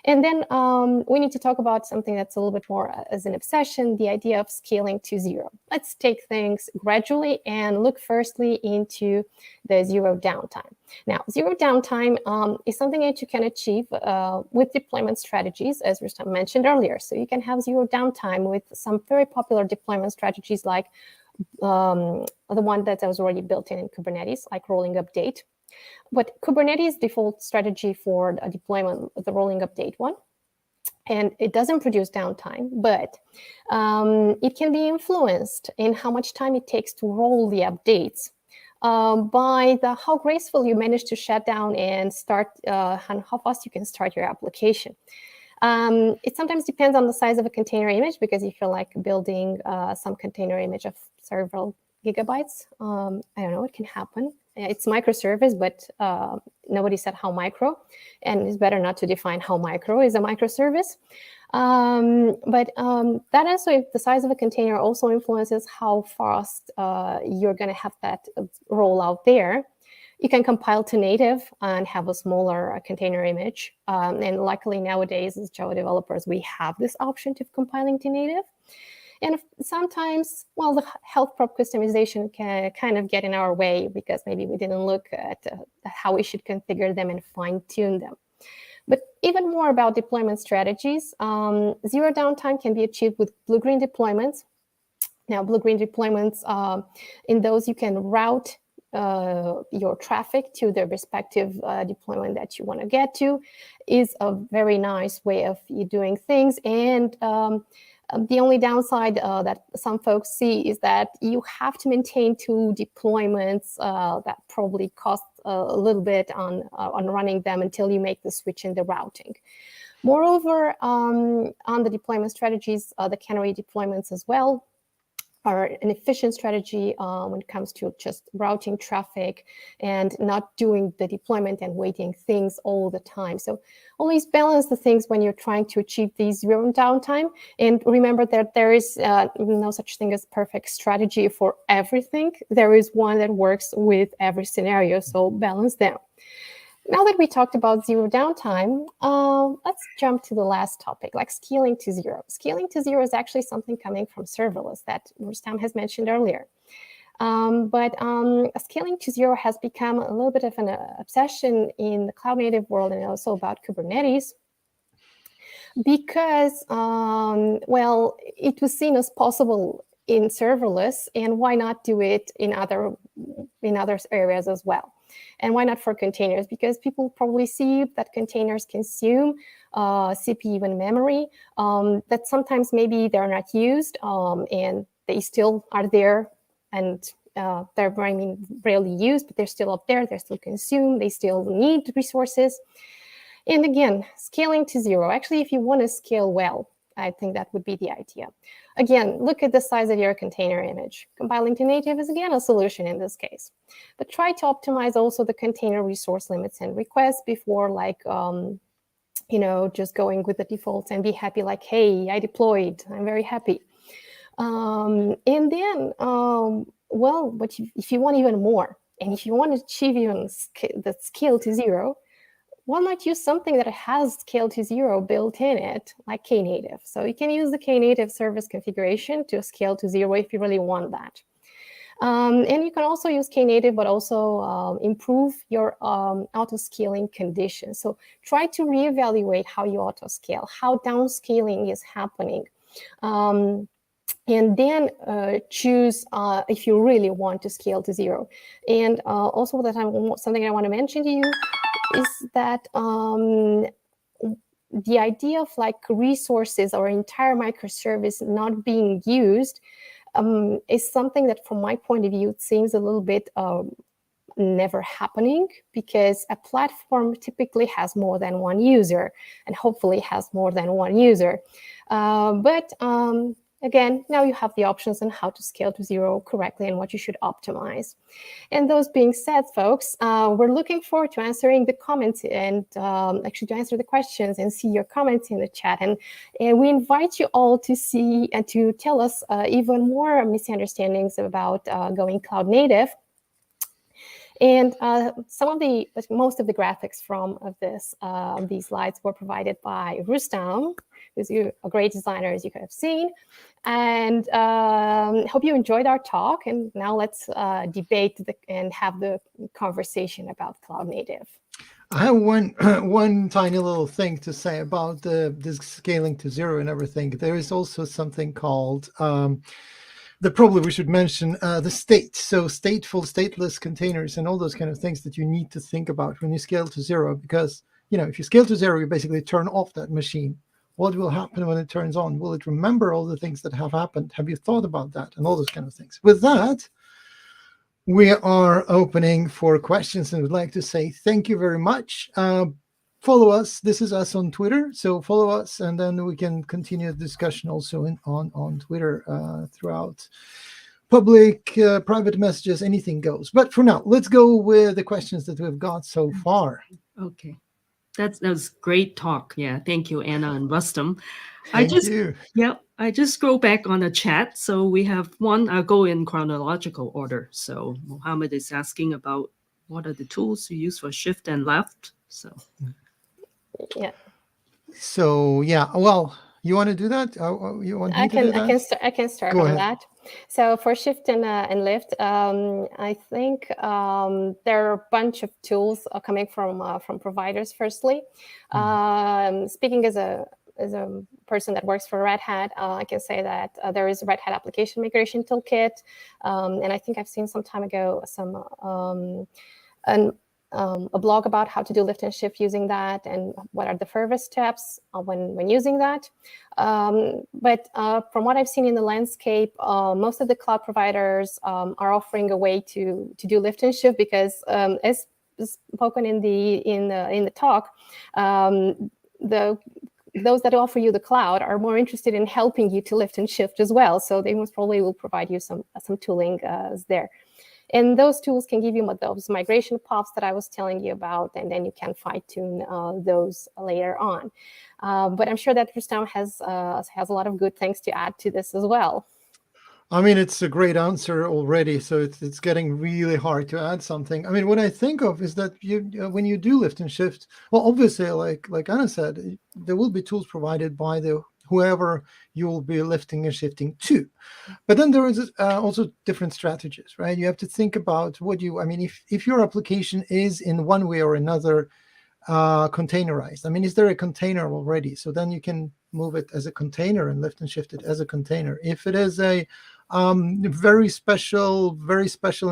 And then we need to talk about something that's a little bit more as an obsession, the idea of scaling to zero. Let's take things gradually and look firstly into the zero downtime. Now, zero downtime is something that you can achieve with deployment strategies, as Rustam mentioned earlier. So you can have zero downtime with some very popular deployment strategies like the one that was already built in Kubernetes, like rolling update. But Kubernetes default strategy for a deployment, the rolling update one, and it doesn't produce downtime, but it can be influenced in how much time it takes to roll the updates by how graceful you manage to shut down and start, and how fast you can start your application. It sometimes depends on the size of a container image, because if you're building some container image of several gigabytes, I don't know, it can happen. It's microservice, but nobody said how micro, and it's better not to define how micro is a microservice. But that also, if the size of a container also influences how fast you're going to have that rollout there. You can compile to native and have a smaller container image. And luckily nowadays, as Java developers, we have this option of compiling to native. And sometimes, well, the health prop customization can kind of get in our way because maybe we didn't look at how we should configure them and fine-tune them. But even more about deployment strategies, zero downtime can be achieved with blue-green deployments. Now, blue-green deployments, in those you can route your traffic to the respective deployment that you want to get to, is a very nice way of you doing things. And the only downside that some folks see is that you have to maintain two deployments that probably cost a little bit on running them until you make the switch in the routing. Moreover, on the deployment strategies, the canary deployments as well are an efficient strategy when it comes to just routing traffic and not doing the deployment and waiting things all the time. So always balance the things when you're trying to achieve these zero downtime. And remember that there is no such thing as perfect strategy for everything. There is one that works with every scenario, so balance them. Now that we talked about zero downtime, let's jump to the last topic, like scaling to zero. Scaling to zero is actually something coming from serverless that Rustam has mentioned earlier. But scaling to zero has become a little bit of an obsession in the cloud native world and also about Kubernetes because, well, it was seen as possible in serverless, and why not do it in other areas as well? And why not for containers? Because people probably see that containers consume CPU and memory, that sometimes maybe they're not used and they still are there and they're rarely used, but they're still up there. They're still consumed. They still need resources. And again, scaling to zero. Actually, if you want to scale well, I think that would be the idea. Again, look at the size of your container image. Compiling to native is, again, a solution in this case. But try to optimize also the container resource limits and requests before, just going with the defaults and be happy, like, hey, I deployed, I'm very happy. And then, but if you want even more, and if you want to achieve even the scale to zero, why not use something that has scale to zero built in it, like Knative? So you can use the Knative service configuration to scale to zero if you really want that. And you can also use Knative, but also improve your auto-scaling conditions. So try to reevaluate how you auto-scale, how downscaling is happening. And then choose if you really want to scale to zero. And also something I want to mention to you is that the idea of resources or entire microservice not being used is something that, from my point of view, it seems a little bit never happening, because a platform typically has more than one user and hopefully has more than one user. But again, now you have the options on how to scale to zero correctly and what you should optimize. And those being said, folks, we're looking forward to answering the comments and actually to answer the questions and see your comments in the chat. And we invite you all to see and to tell us even more misunderstandings about going cloud native. And most of the graphics from these slides were provided by Rustam, who's a great designer, as you could have seen. And hope you enjoyed our talk. And now let's debate and have the conversation about cloud native. I have one tiny little thing to say about this scaling to zero and everything. There is also something called probably we should mention the state. So stateful, stateless containers and all those kind of things that you need to think about when you scale to zero, because if you scale to zero, you basically turn off that machine. What will happen when it turns on? Will it remember all the things that have happened? Have you thought about that? And all those kind of things. With that, we are opening for questions, and would like to say thank you very much. Follow us. This is us on Twitter, so follow us, and then we can continue the discussion also on Twitter throughout public, private messages, anything goes. But for now, let's go with the questions that we've got so far. Okay. That was great talk. Yeah, thank you, Anna and Rustam. Thank you. Yeah, I just scroll back on the chat. So we have one, I'll go in chronological order. So Mohammed is asking about what are the tools you use for shift and left. So yeah. So yeah, well, you want to do that? You want me to do that? I can start Go on ahead. that. So for shift and lift, I think there are a bunch of tools coming from providers. Firstly, speaking as a person that works for Red Hat, I can say that there is a Red Hat application migration toolkit, and I think I've seen some time ago a blog about how to do lift and shift using that, and what are the first steps when using that. But from what I've seen in the landscape, most of the cloud providers are offering a way to do lift and shift, because as spoken in the talk, those that offer you the cloud are more interested in helping you to lift and shift as well. So they most probably will provide you some tooling there. And those tools can give you those migration pops that I was telling you about, and then you can fine-tune those later on. But I'm sure that Rustam has a lot of good things to add to this as well. I mean, it's a great answer already, so it's getting really hard to add something. I mean, what I think of is that when you do lift and shift, well, obviously, like Anna said, there will be tools provided by whoever you will be lifting and shifting to. But then there is also different strategies, right? You have to think about if your application is in one way or another containerized. I mean, is there a container already? So then you can move it as a container and lift and shift it as a container. If it is a very special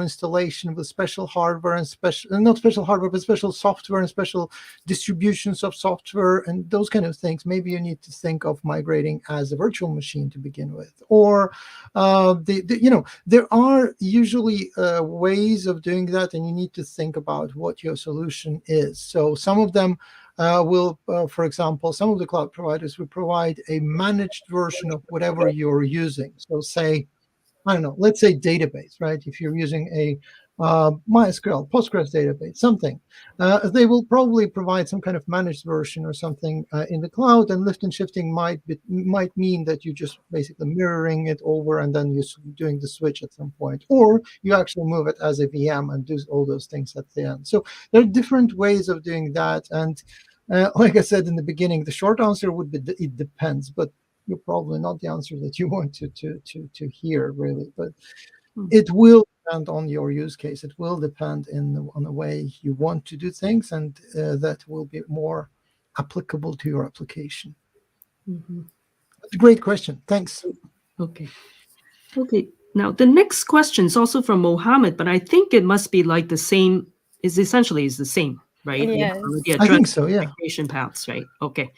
installation with special hardware and not special hardware, but special software and special distributions of software and those kind of things, maybe you need to think of migrating as a virtual machine to begin with. Or there are usually ways of doing that, and you need to think about what your solution is. So some of them will, for example, some of the cloud providers will provide a managed version of whatever you're using. So say, I don't know, let's say database, right? If you're using a MySQL, Postgres database, something, they will probably provide some kind of managed version or something in the cloud, and lift and shifting might mean that you just basically mirroring it over and then you're doing the switch at some point, or you actually move it as a VM and do all those things at the end. So there are different ways of doing that, and like I said in the beginning, the short answer would be it depends, but you're probably not the answer that you want to hear, really. But it will depend on your use case. It will depend on the way you want to do things, and that will be more applicable to your application. Mm-hmm. That's a great question. Thanks. Okay. Now the next question is also from Mohammed, but I think it must be like the same. Is essentially the same, right? Yes. I think so. Yeah. Migration paths, right? Okay.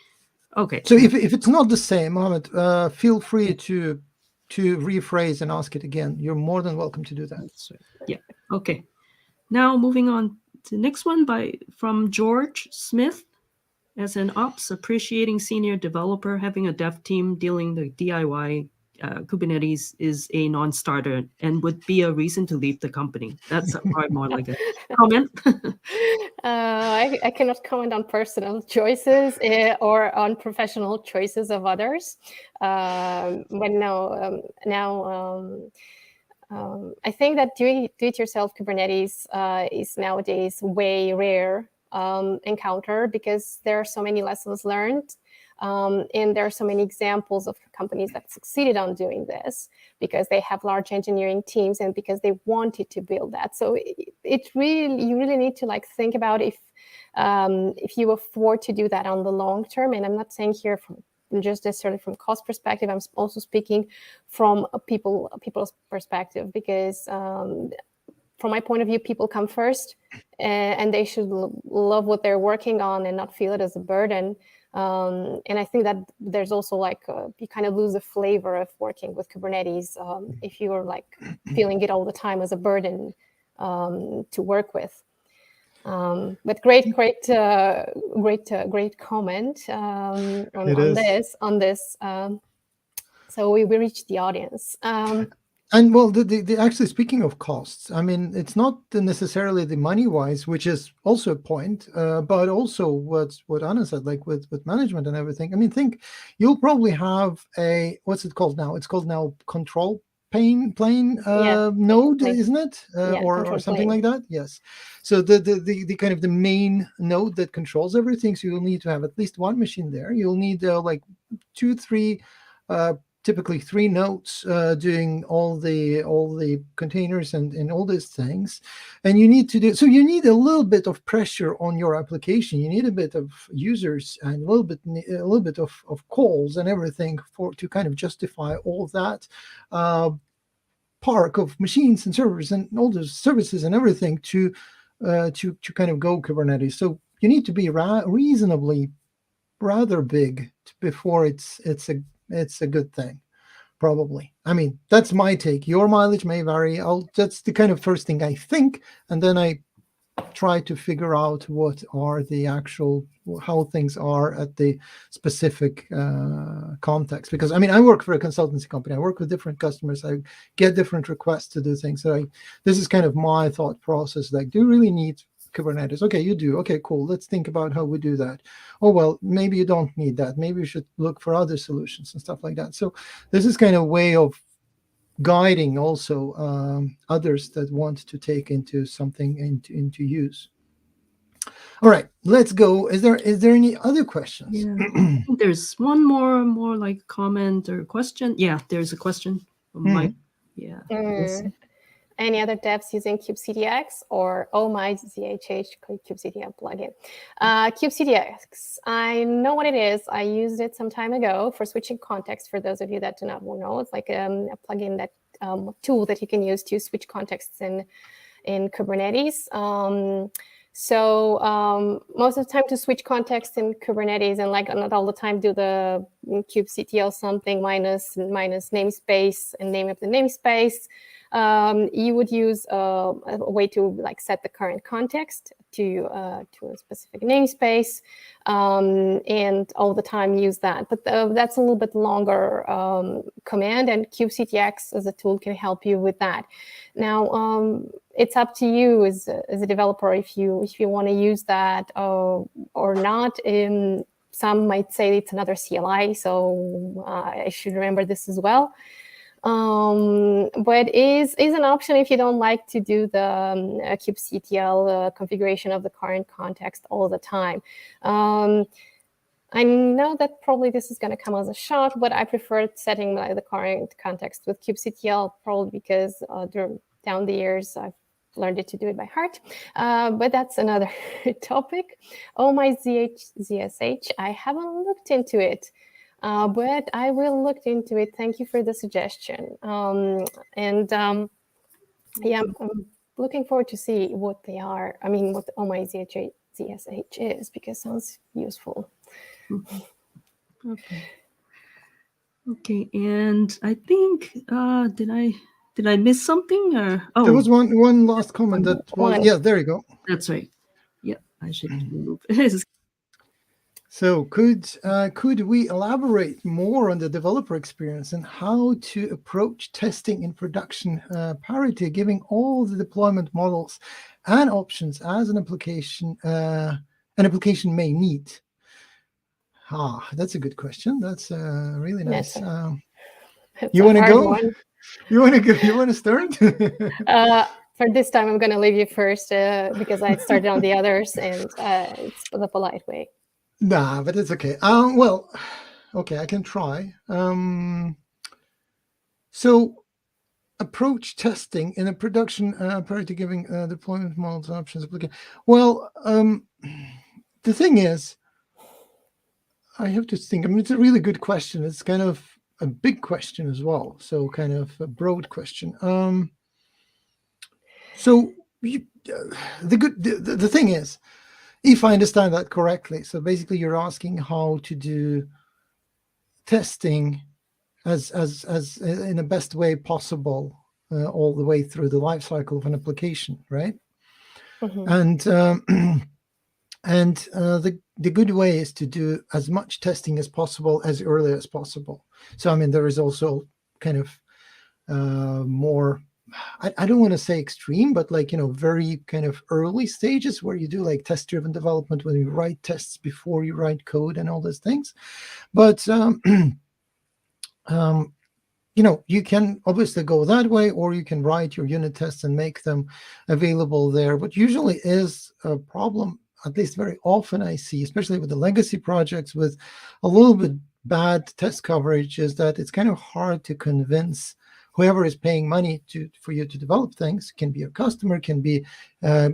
So if it's not the same, Mohammed, feel free to rephrase and ask it again. You're more than welcome to do that. That's right. Yeah. Okay. Now moving on to the next one from George Smith. As an ops appreciating senior developer, having a dev team dealing the DIY Kubernetes is a non-starter and would be a reason to leave the company. That's probably more like a comment. I cannot comment on personal choices or on professional choices of others. But I think that do-it-yourself Kubernetes is nowadays way rare encounter, because there are so many lessons learned. And there are so many examples of companies that succeeded on doing this because they have large engineering teams and because they wanted to build that. So you really need to think about if you afford to do that on the long term. And I'm not saying here from just necessarily from cost perspective. I'm also speaking from people's perspective, because from my point of view, people come first, and they should love what they're working on and not feel it as a burden. And I think that there's also you kind of lose the flavor of working with Kubernetes if you're feeling it all the time as a burden to work with. But great comment on this. So we reached the audience. And well, the actually, speaking of costs, I mean, it's not necessarily the money wise, which is also a point, but also what Anna said, with management and everything. I mean, think you'll probably have what's it called now? It's called now control plane node, isn't it? Or something like that. Yes. So the kind of the main node that controls everything. So you'll need to have at least one machine there. You'll need 2, 3. Typically 3 nodes doing all the containers and all these things, and you need a little bit of pressure on your application. You need a bit of users and a little bit of calls and everything to kind of justify all that park of machines and servers and all those services and everything to kind of go Kubernetes. So you need to be reasonably rather big before it's a good thing, probably. I mean, that's my take. Your mileage may vary. That's the kind of first thing I think, and then I try to figure out what are how things are at the specific context. Because I mean, I work for a consultancy company. I work with different customers. I get different requests to do things. So this is kind of my thought process. Do you really need Kubernetes? Okay, you do. Okay, cool. Let's think about how we do that. Oh, well, maybe you don't need that. Maybe you should look for other solutions and stuff like that. So this is kind of a way of guiding also others that want to take into something into use. All right, let's go. Is there any other questions? Yeah. I think there's one more comment or question. Yeah, there's a question from Mike. Yeah. any other devs using kubectx or OhmyZHH kubectl plugin? kubectx, I know what it is. I used it some time ago for switching context. For those of you that do not know, it's like a plugin, that tool that you can use to switch contexts in Kubernetes. So most of the time to switch context in Kubernetes, and like not all the time do the kubectl something minus namespace and name of the namespace. You would use a way to like set the current context to a specific namespace, and all the time use that. But that's a little bit longer command, and kubectx as a tool can help you with that. Now, it's up to you as a developer if you want to use that or not. Some might say it's another CLI, so I should remember this as well. But is an option if you don't like to do the kubectl configuration of the current context all the time. I know that probably this is going to come as a shock, but I prefer setting the current context with kubectl, probably because down the years I've learned it to do it by heart. But that's another topic. OhmyZSH, I haven't looked into it. But I will look into it. Thank you for the suggestion. Yeah, I'm looking forward to see what they are. I mean, what OhmyZSH is, because it sounds useful. Okay, and I think did I miss something, or there was one last comment that was one. Yeah, there you go. That's right. Yeah, I should remove it. So could we elaborate more on the developer experience and how to approach testing in production parity, giving all the deployment models and options as an application may need? That's a good question. That's really nice. You want to go? One. You want to go? You want to start? For this time, I'm going to leave you first because I started on the others, and it's the polite way. Nah, but it's okay. Well, okay, I can try. So approach testing in a production parity, giving deployment models and options. Well, the thing is, I have to think. I mean, it's a really good question. It's kind of a big question as well. So kind of a broad question. So the thing is, if I understand that correctly, so basically you're asking how to do testing as in the best way possible all the way through the life cycle of an application, right? Mm-hmm. And the good way is to do as much testing as possible as early as possible. So I mean, there is also kind of more, I don't want to say extreme, but like, very kind of early stages where you do like test-driven development, when you write tests before you write code and all those things. But you can obviously go that way, or you can write your unit tests and make them available there. What usually is a problem, at least very often I see, especially with the legacy projects with a little bit bad test coverage, is that it's kind of hard to convince whoever is paying money for you to develop things. Can be a customer, can be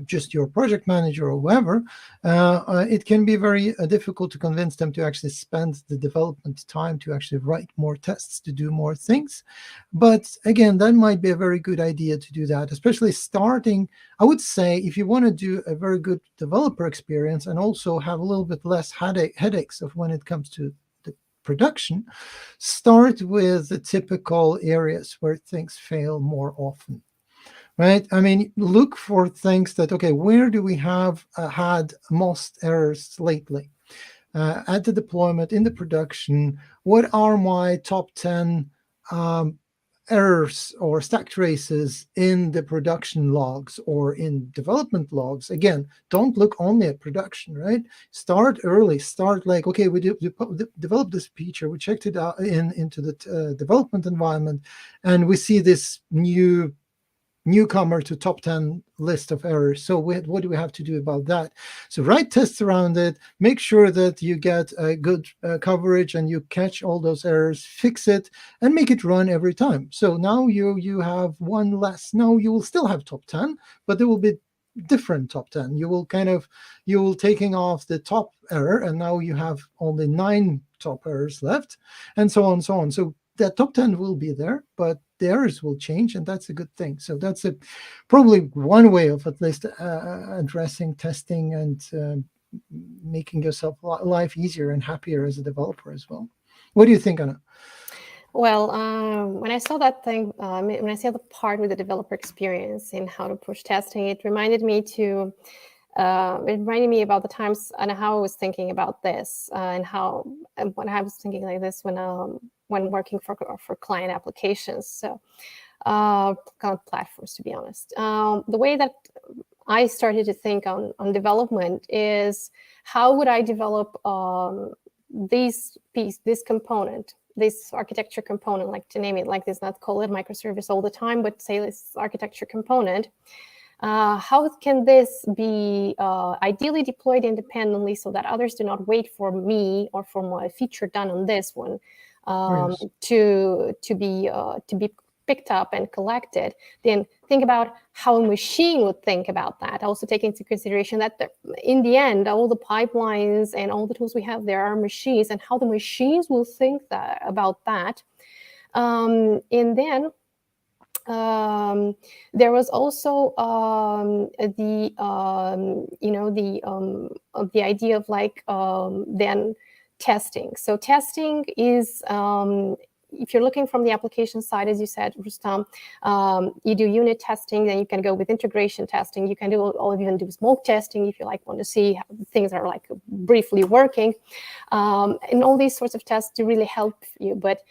just your project manager or whoever. It can be very difficult to convince them to actually spend the development time to actually write more tests, to do more things. But again, that might be a very good idea to do that, especially starting. I would say if you want to do a very good developer experience and also have a little bit less headaches of when it comes to production, start with the typical areas where things fail more often, right? I mean, look for things that, okay, where do we have had most errors lately? At the deployment, in the production, what are my top 10 errors or stack traces in the production logs or in development logs? Again, don't look only at production, right? Start early. Start like, okay, we developed this feature, we checked it out into the development environment, and we see this new newcomer to top 10 list of errors. So what do we have to do about that? So write tests around it, make sure that you get a good coverage and you catch all those errors, fix it, and make it run every time. So now you have one less. Now you will still have top 10, but there will be different top 10. You will taking off the top error, and now you have only 9 top errors left, and so on and so on. So that top 10 will be there, but the errors will change, and that's a good thing. So that's probably one way of at least addressing testing and making yourself life easier and happier as a developer as well. What do you think, Anna? Well, when I saw that thing, when I saw the part with the developer experience and how to push testing, it reminded me about the times and how I was thinking about this and when I was thinking like this when working for client applications, so kind of platforms, to be honest. The way that I started to think on development is, how would I develop this component, this architecture component, like, to name it like this, not call it microservice all the time, but say this architecture component. How can this be ideally deployed independently so that others do not wait for me or for my feature done on this one to be picked up and collected? Then think about how a machine would think about that. Also take into consideration that in the end, all the pipelines and all the tools we have there are machines, and how the machines will think about that. And then there was also the idea of like then testing. So testing is if you're looking from the application side, as you said, Rustam, you do unit testing, then you can go with integration testing. You can do even do smoke testing if you want to see how things are like briefly working, and all these sorts of tests to really help you. But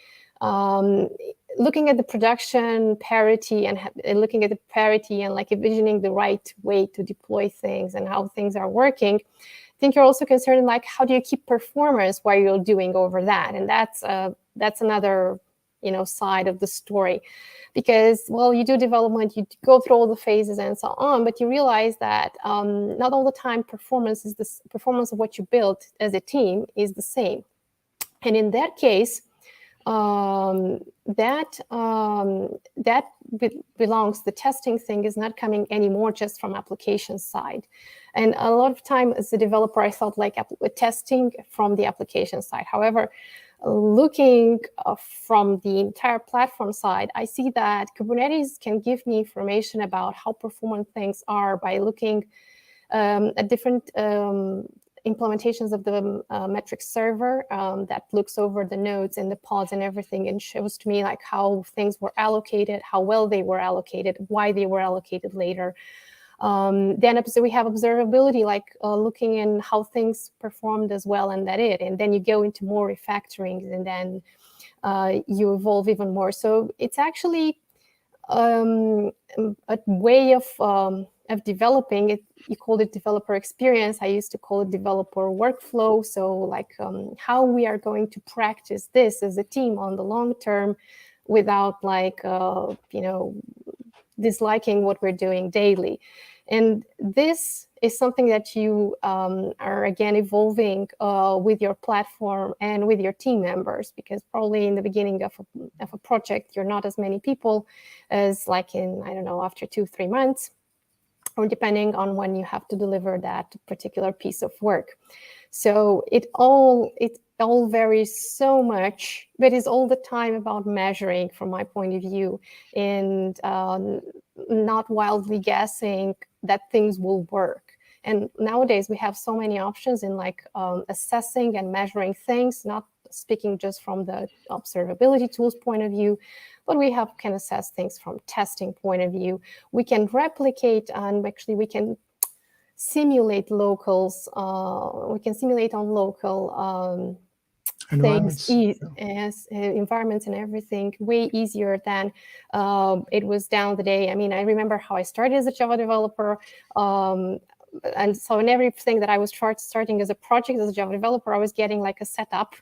looking at the production parity and looking at the parity and like envisioning the right way to deploy things and how things are working, I think you're also concerned like, how do you keep performance while you're doing over that? And that's another side of the story, because you do development, you go through all the phases and so on, but you realize that not all the time performance of what you built as a team is the same. And in that case, the testing thing is not coming anymore just from application side. And a lot of time as a developer, I thought like testing from the application side. However, looking from the entire platform side, I see that Kubernetes can give me information about how performant things are by looking at different implementations of the metric server that looks over the nodes and the pods and everything, and shows to me like how things were allocated, how well they were allocated, why they were allocated later. Then we have observability, like looking in how things performed as well, and and then you go into more refactorings, and then you evolve even more. So it's actually a way of developing it. You called it developer experience. I used to call it developer workflow. So like how we are going to practice this as a team on the long term without like, disliking what we're doing daily. And this is something that you are again evolving with your platform and with your team members, because probably in the beginning of a project, you're not as many people as like in, I don't know, after 2-3 months, or depending on when you have to deliver that particular piece of work. So it all varies so much, but it's all the time about measuring from my point of view, and not wildly guessing that things will work. And nowadays we have so many options in like assessing and measuring things, not speaking just from the observability tools point of view, but we can assess things from testing point of view. We can replicate, and actually we can simulate locals. We can simulate on local Environments. As environments and everything way easier than it was down the day. I mean, I remember how I started as a Java developer. And so in everything that I was starting as a project as a Java developer, I was getting like a setup,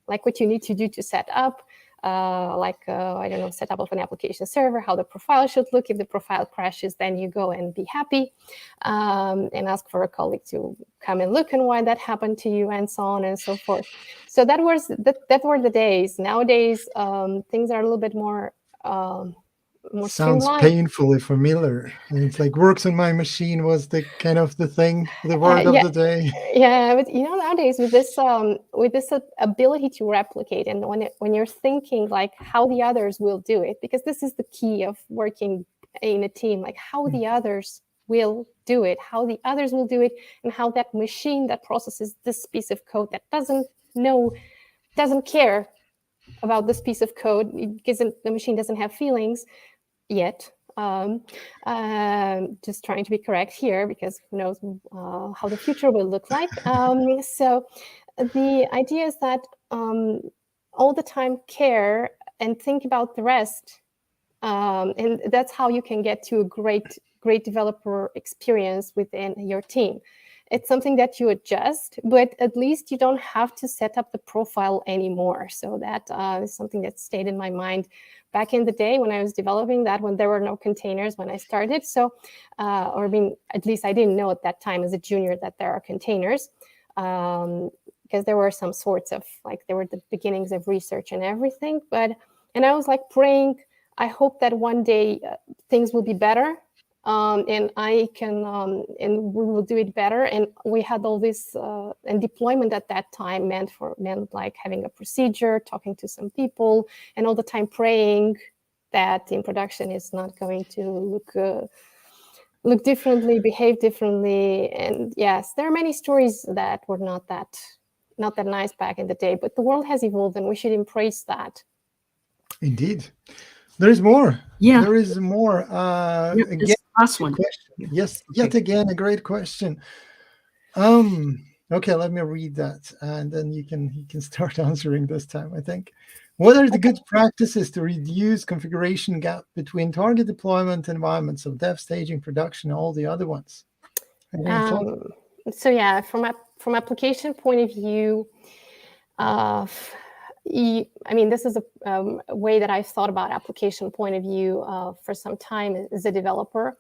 like what you need to do to set up. I don't know, setup of an application server, how the profile should look. If the profile crashes, then you go and be happy and ask for a colleague to come and look and why that happened to you, and so on and so forth. So that were the days. Nowadays, things are a little bit more Sounds streamlined. painfully familiar. It's like works on my machine was the kind of the thing, the word of Yeah. the day. Yeah, but nowadays with this ability to replicate, and when you're thinking like how the others will do it, because this is the key of working in a team, like how the others will do it, and how that machine that processes this piece of code that doesn't care about this piece of code because the machine doesn't have feelings yet. Just trying to be correct here, because who knows how the future will look like. So the idea is that all the time care and think about the rest, and that's how you can get to a great developer experience within your team. It's something that you adjust, but at least you don't have to set up the profile anymore. So that is something that stayed in my mind back in the day when I was developing that, when there were no containers when I started. So, at least I didn't know at that time as a junior that there are containers, because there were some sorts of, there were the beginnings of research and everything. And I was praying, I hope that one day things will be better. And I can, and we will do it better. And we had all this, and deployment at that time meant like having a procedure, talking to some people, and all the time praying that in production is not going to look differently, behave differently. And yes, there are many stories that were not that nice back in the day, but the world has evolved, and we should embrace that. Indeed. There is more. Yeah. There is more. Again, last one. Question. Yes, Okay. yet again, a great question. Okay, let me read that, and then you can start answering this time, I think. What are the good practices to reduce configuration gap between target deployment environments of dev, staging, production, and all the other ones? So yeah, from application point of view, this is a way that I've thought about application point of view for some time as a developer.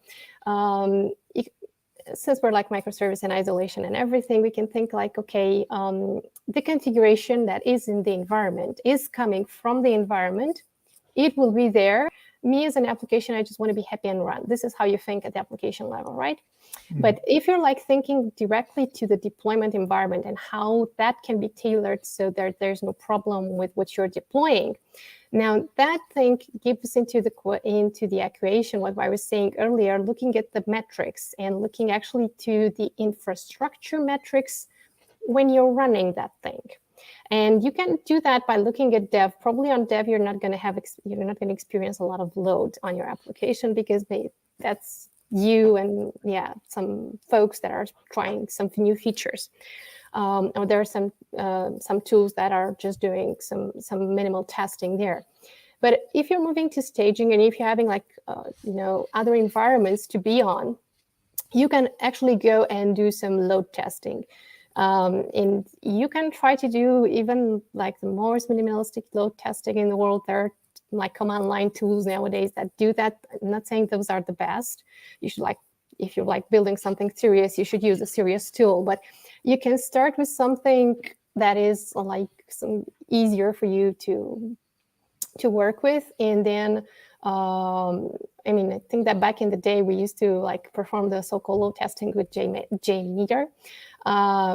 Since we're microservice and isolation and everything, we can think okay, the configuration that is in the environment is coming from the environment. It will be there. Me as an application, I just want to be happy and run. This is how you think at the application level, right? Mm-hmm. But if you're thinking directly to the deployment environment and how that can be tailored so that there's no problem with what you're deploying, now that thing gives into the equation what I was saying earlier, looking at the metrics and looking actually to the infrastructure metrics when you're running that thing. And you can do that by looking at dev. Probably on dev, you're not going to experience a lot of load on your application, because that's you and some folks that are trying some new features. Or there are some tools that are just doing some minimal testing there. But if you're moving to staging, and if you're having other environments to be on, you can actually go and do some load testing. And you can try to do even the most minimalistic load testing in the world. There are command line tools nowadays that do that. I'm not saying those are the best. You should if you're building something serious, you should use a serious tool. But you can start with something that is some easier for you to work with, and then I think that back in the day we used to perform the so-called load testing with JMeter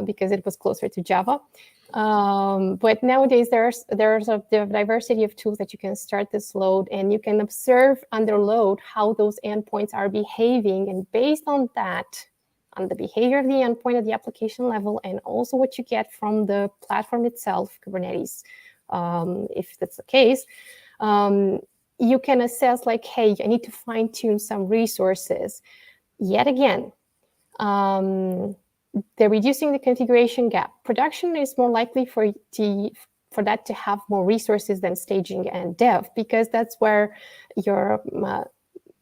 because it was closer to Java. But nowadays there's a diversity of tools that you can start this load, and you can observe under load how those endpoints are behaving, and based on that, on the behavior of the endpoint at the application level, and also what you get from the platform itself, Kubernetes, if that's the case, you can assess hey, I need to fine tune some resources. Yet again, they're reducing the configuration gap. Production is more likely for that to have more resources than staging and dev, because that's where your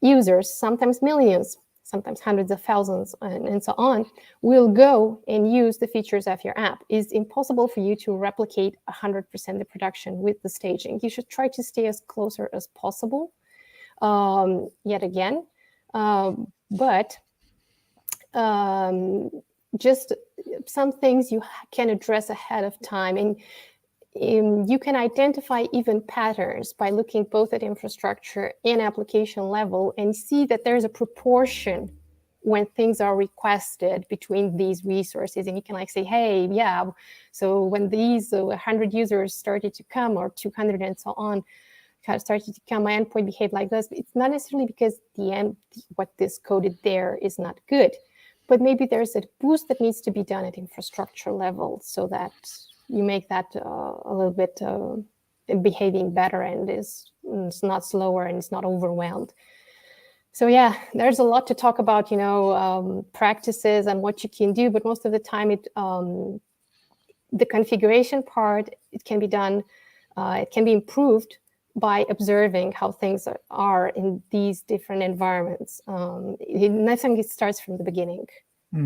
users, sometimes millions, sometimes hundreds of thousands and so on, will go and use the features of your app. It's impossible for you to replicate 100% the production with the staging. You should try to stay as closer as possible, yet again. But just some things you can address ahead of time. And you can identify even patterns by looking both at infrastructure and application level and see that there's a proportion when things are requested between these resources. And you can like say, hey, yeah, so when these 100 users started to come, or 200 and so on, started to come, my endpoint behaved like this. It's not necessarily because what is coded there is not good, but maybe there's a boost that needs to be done at infrastructure level so that you make that a little bit behaving better and it's not slower and it's not overwhelmed. So yeah, there's a lot to talk about, practices and what you can do, but most of the time the configuration part, it can be done, it can be improved by observing how things are in these different environments. Nothing starts from the beginning.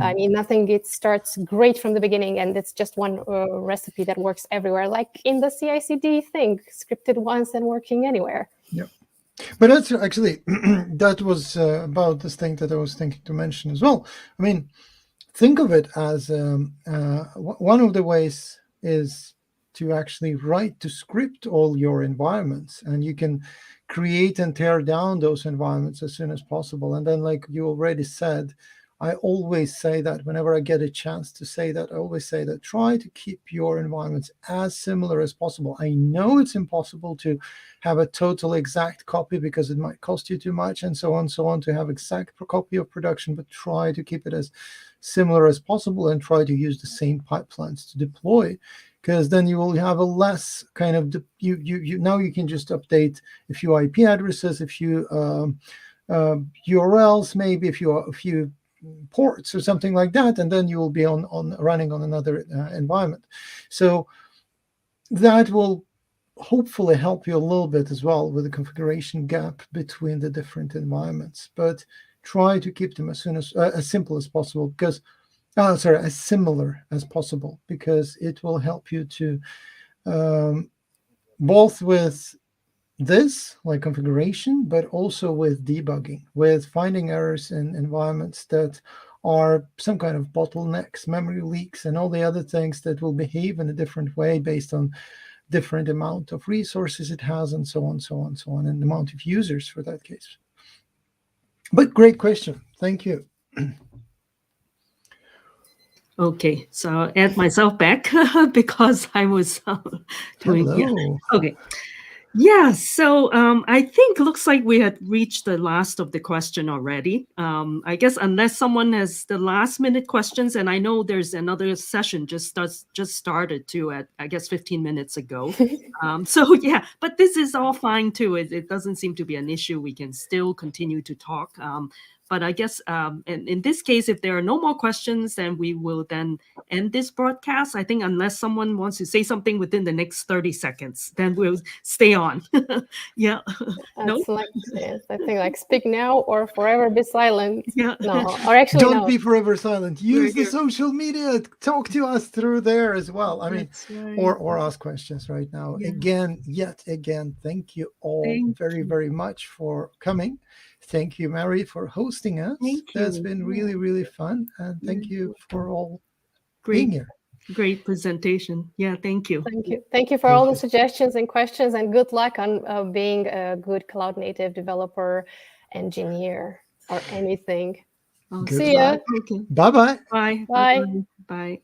I mean, it starts great from the beginning, and it's just one recipe that works everywhere, like in the CI/CD thing, scripted once and working anywhere. Yeah, but that's actually, that was about this thing that I was thinking to mention as well. I mean, think of it as one of the ways is to actually write to script all your environments, and you can create and tear down those environments as soon as possible. And then, like you already said, I always say that whenever I get a chance to say that, I always say that try to keep your environments as similar as possible. I know it's impossible to have a total exact copy because it might cost you too much and so on, to have exact copy of production, but try to keep it as similar as possible and try to use the same pipelines to deploy, because then you will have a less kind of, now you can just update a few IP addresses, a few URLs, maybe a few ports or something like that, and then you will be on running on another environment. So that will hopefully help you a little bit as well with the configuration gap between the different environments. But try to keep them as simple as possible, because as similar as possible, because it will help you to both with this, like configuration, but also with debugging, with finding errors in environments that are some kind of bottlenecks, memory leaks, and all the other things that will behave in a different way based on different amount of resources it has, and so on, and the amount of users for that case. But great question. Thank you. Okay, so I'll add myself back because I was doing. Hello. Yeah. Okay. Yeah, so I think looks like we had reached the last of the question already. I guess unless someone has the last minute questions, and I know there's another session just started too at, I guess, 15 minutes ago. So yeah, but this is all fine too. It doesn't seem to be an issue. We can still continue to talk. But I guess in this case, if there are no more questions, then we will then end this broadcast. I think unless someone wants to say something within the next 30 seconds, then we'll stay on. Yeah. That's like, yes, I think like speak now or forever be silent. Yeah. No, or actually don't no. be forever silent. Use the social media. Talk to us through there as well. I mean, right. or ask questions right now. Yeah. Yet again, thank you all very much for coming. Thank you, Mary, for hosting us. That's been really, really fun. And thank you for all being here. Great presentation. Yeah, thank you. Thank you. Thank you for all the suggestions and questions, and good luck on being a good cloud native developer, engineer, or anything. See ya. Okay. Bye-bye. Bye. Bye. Bye.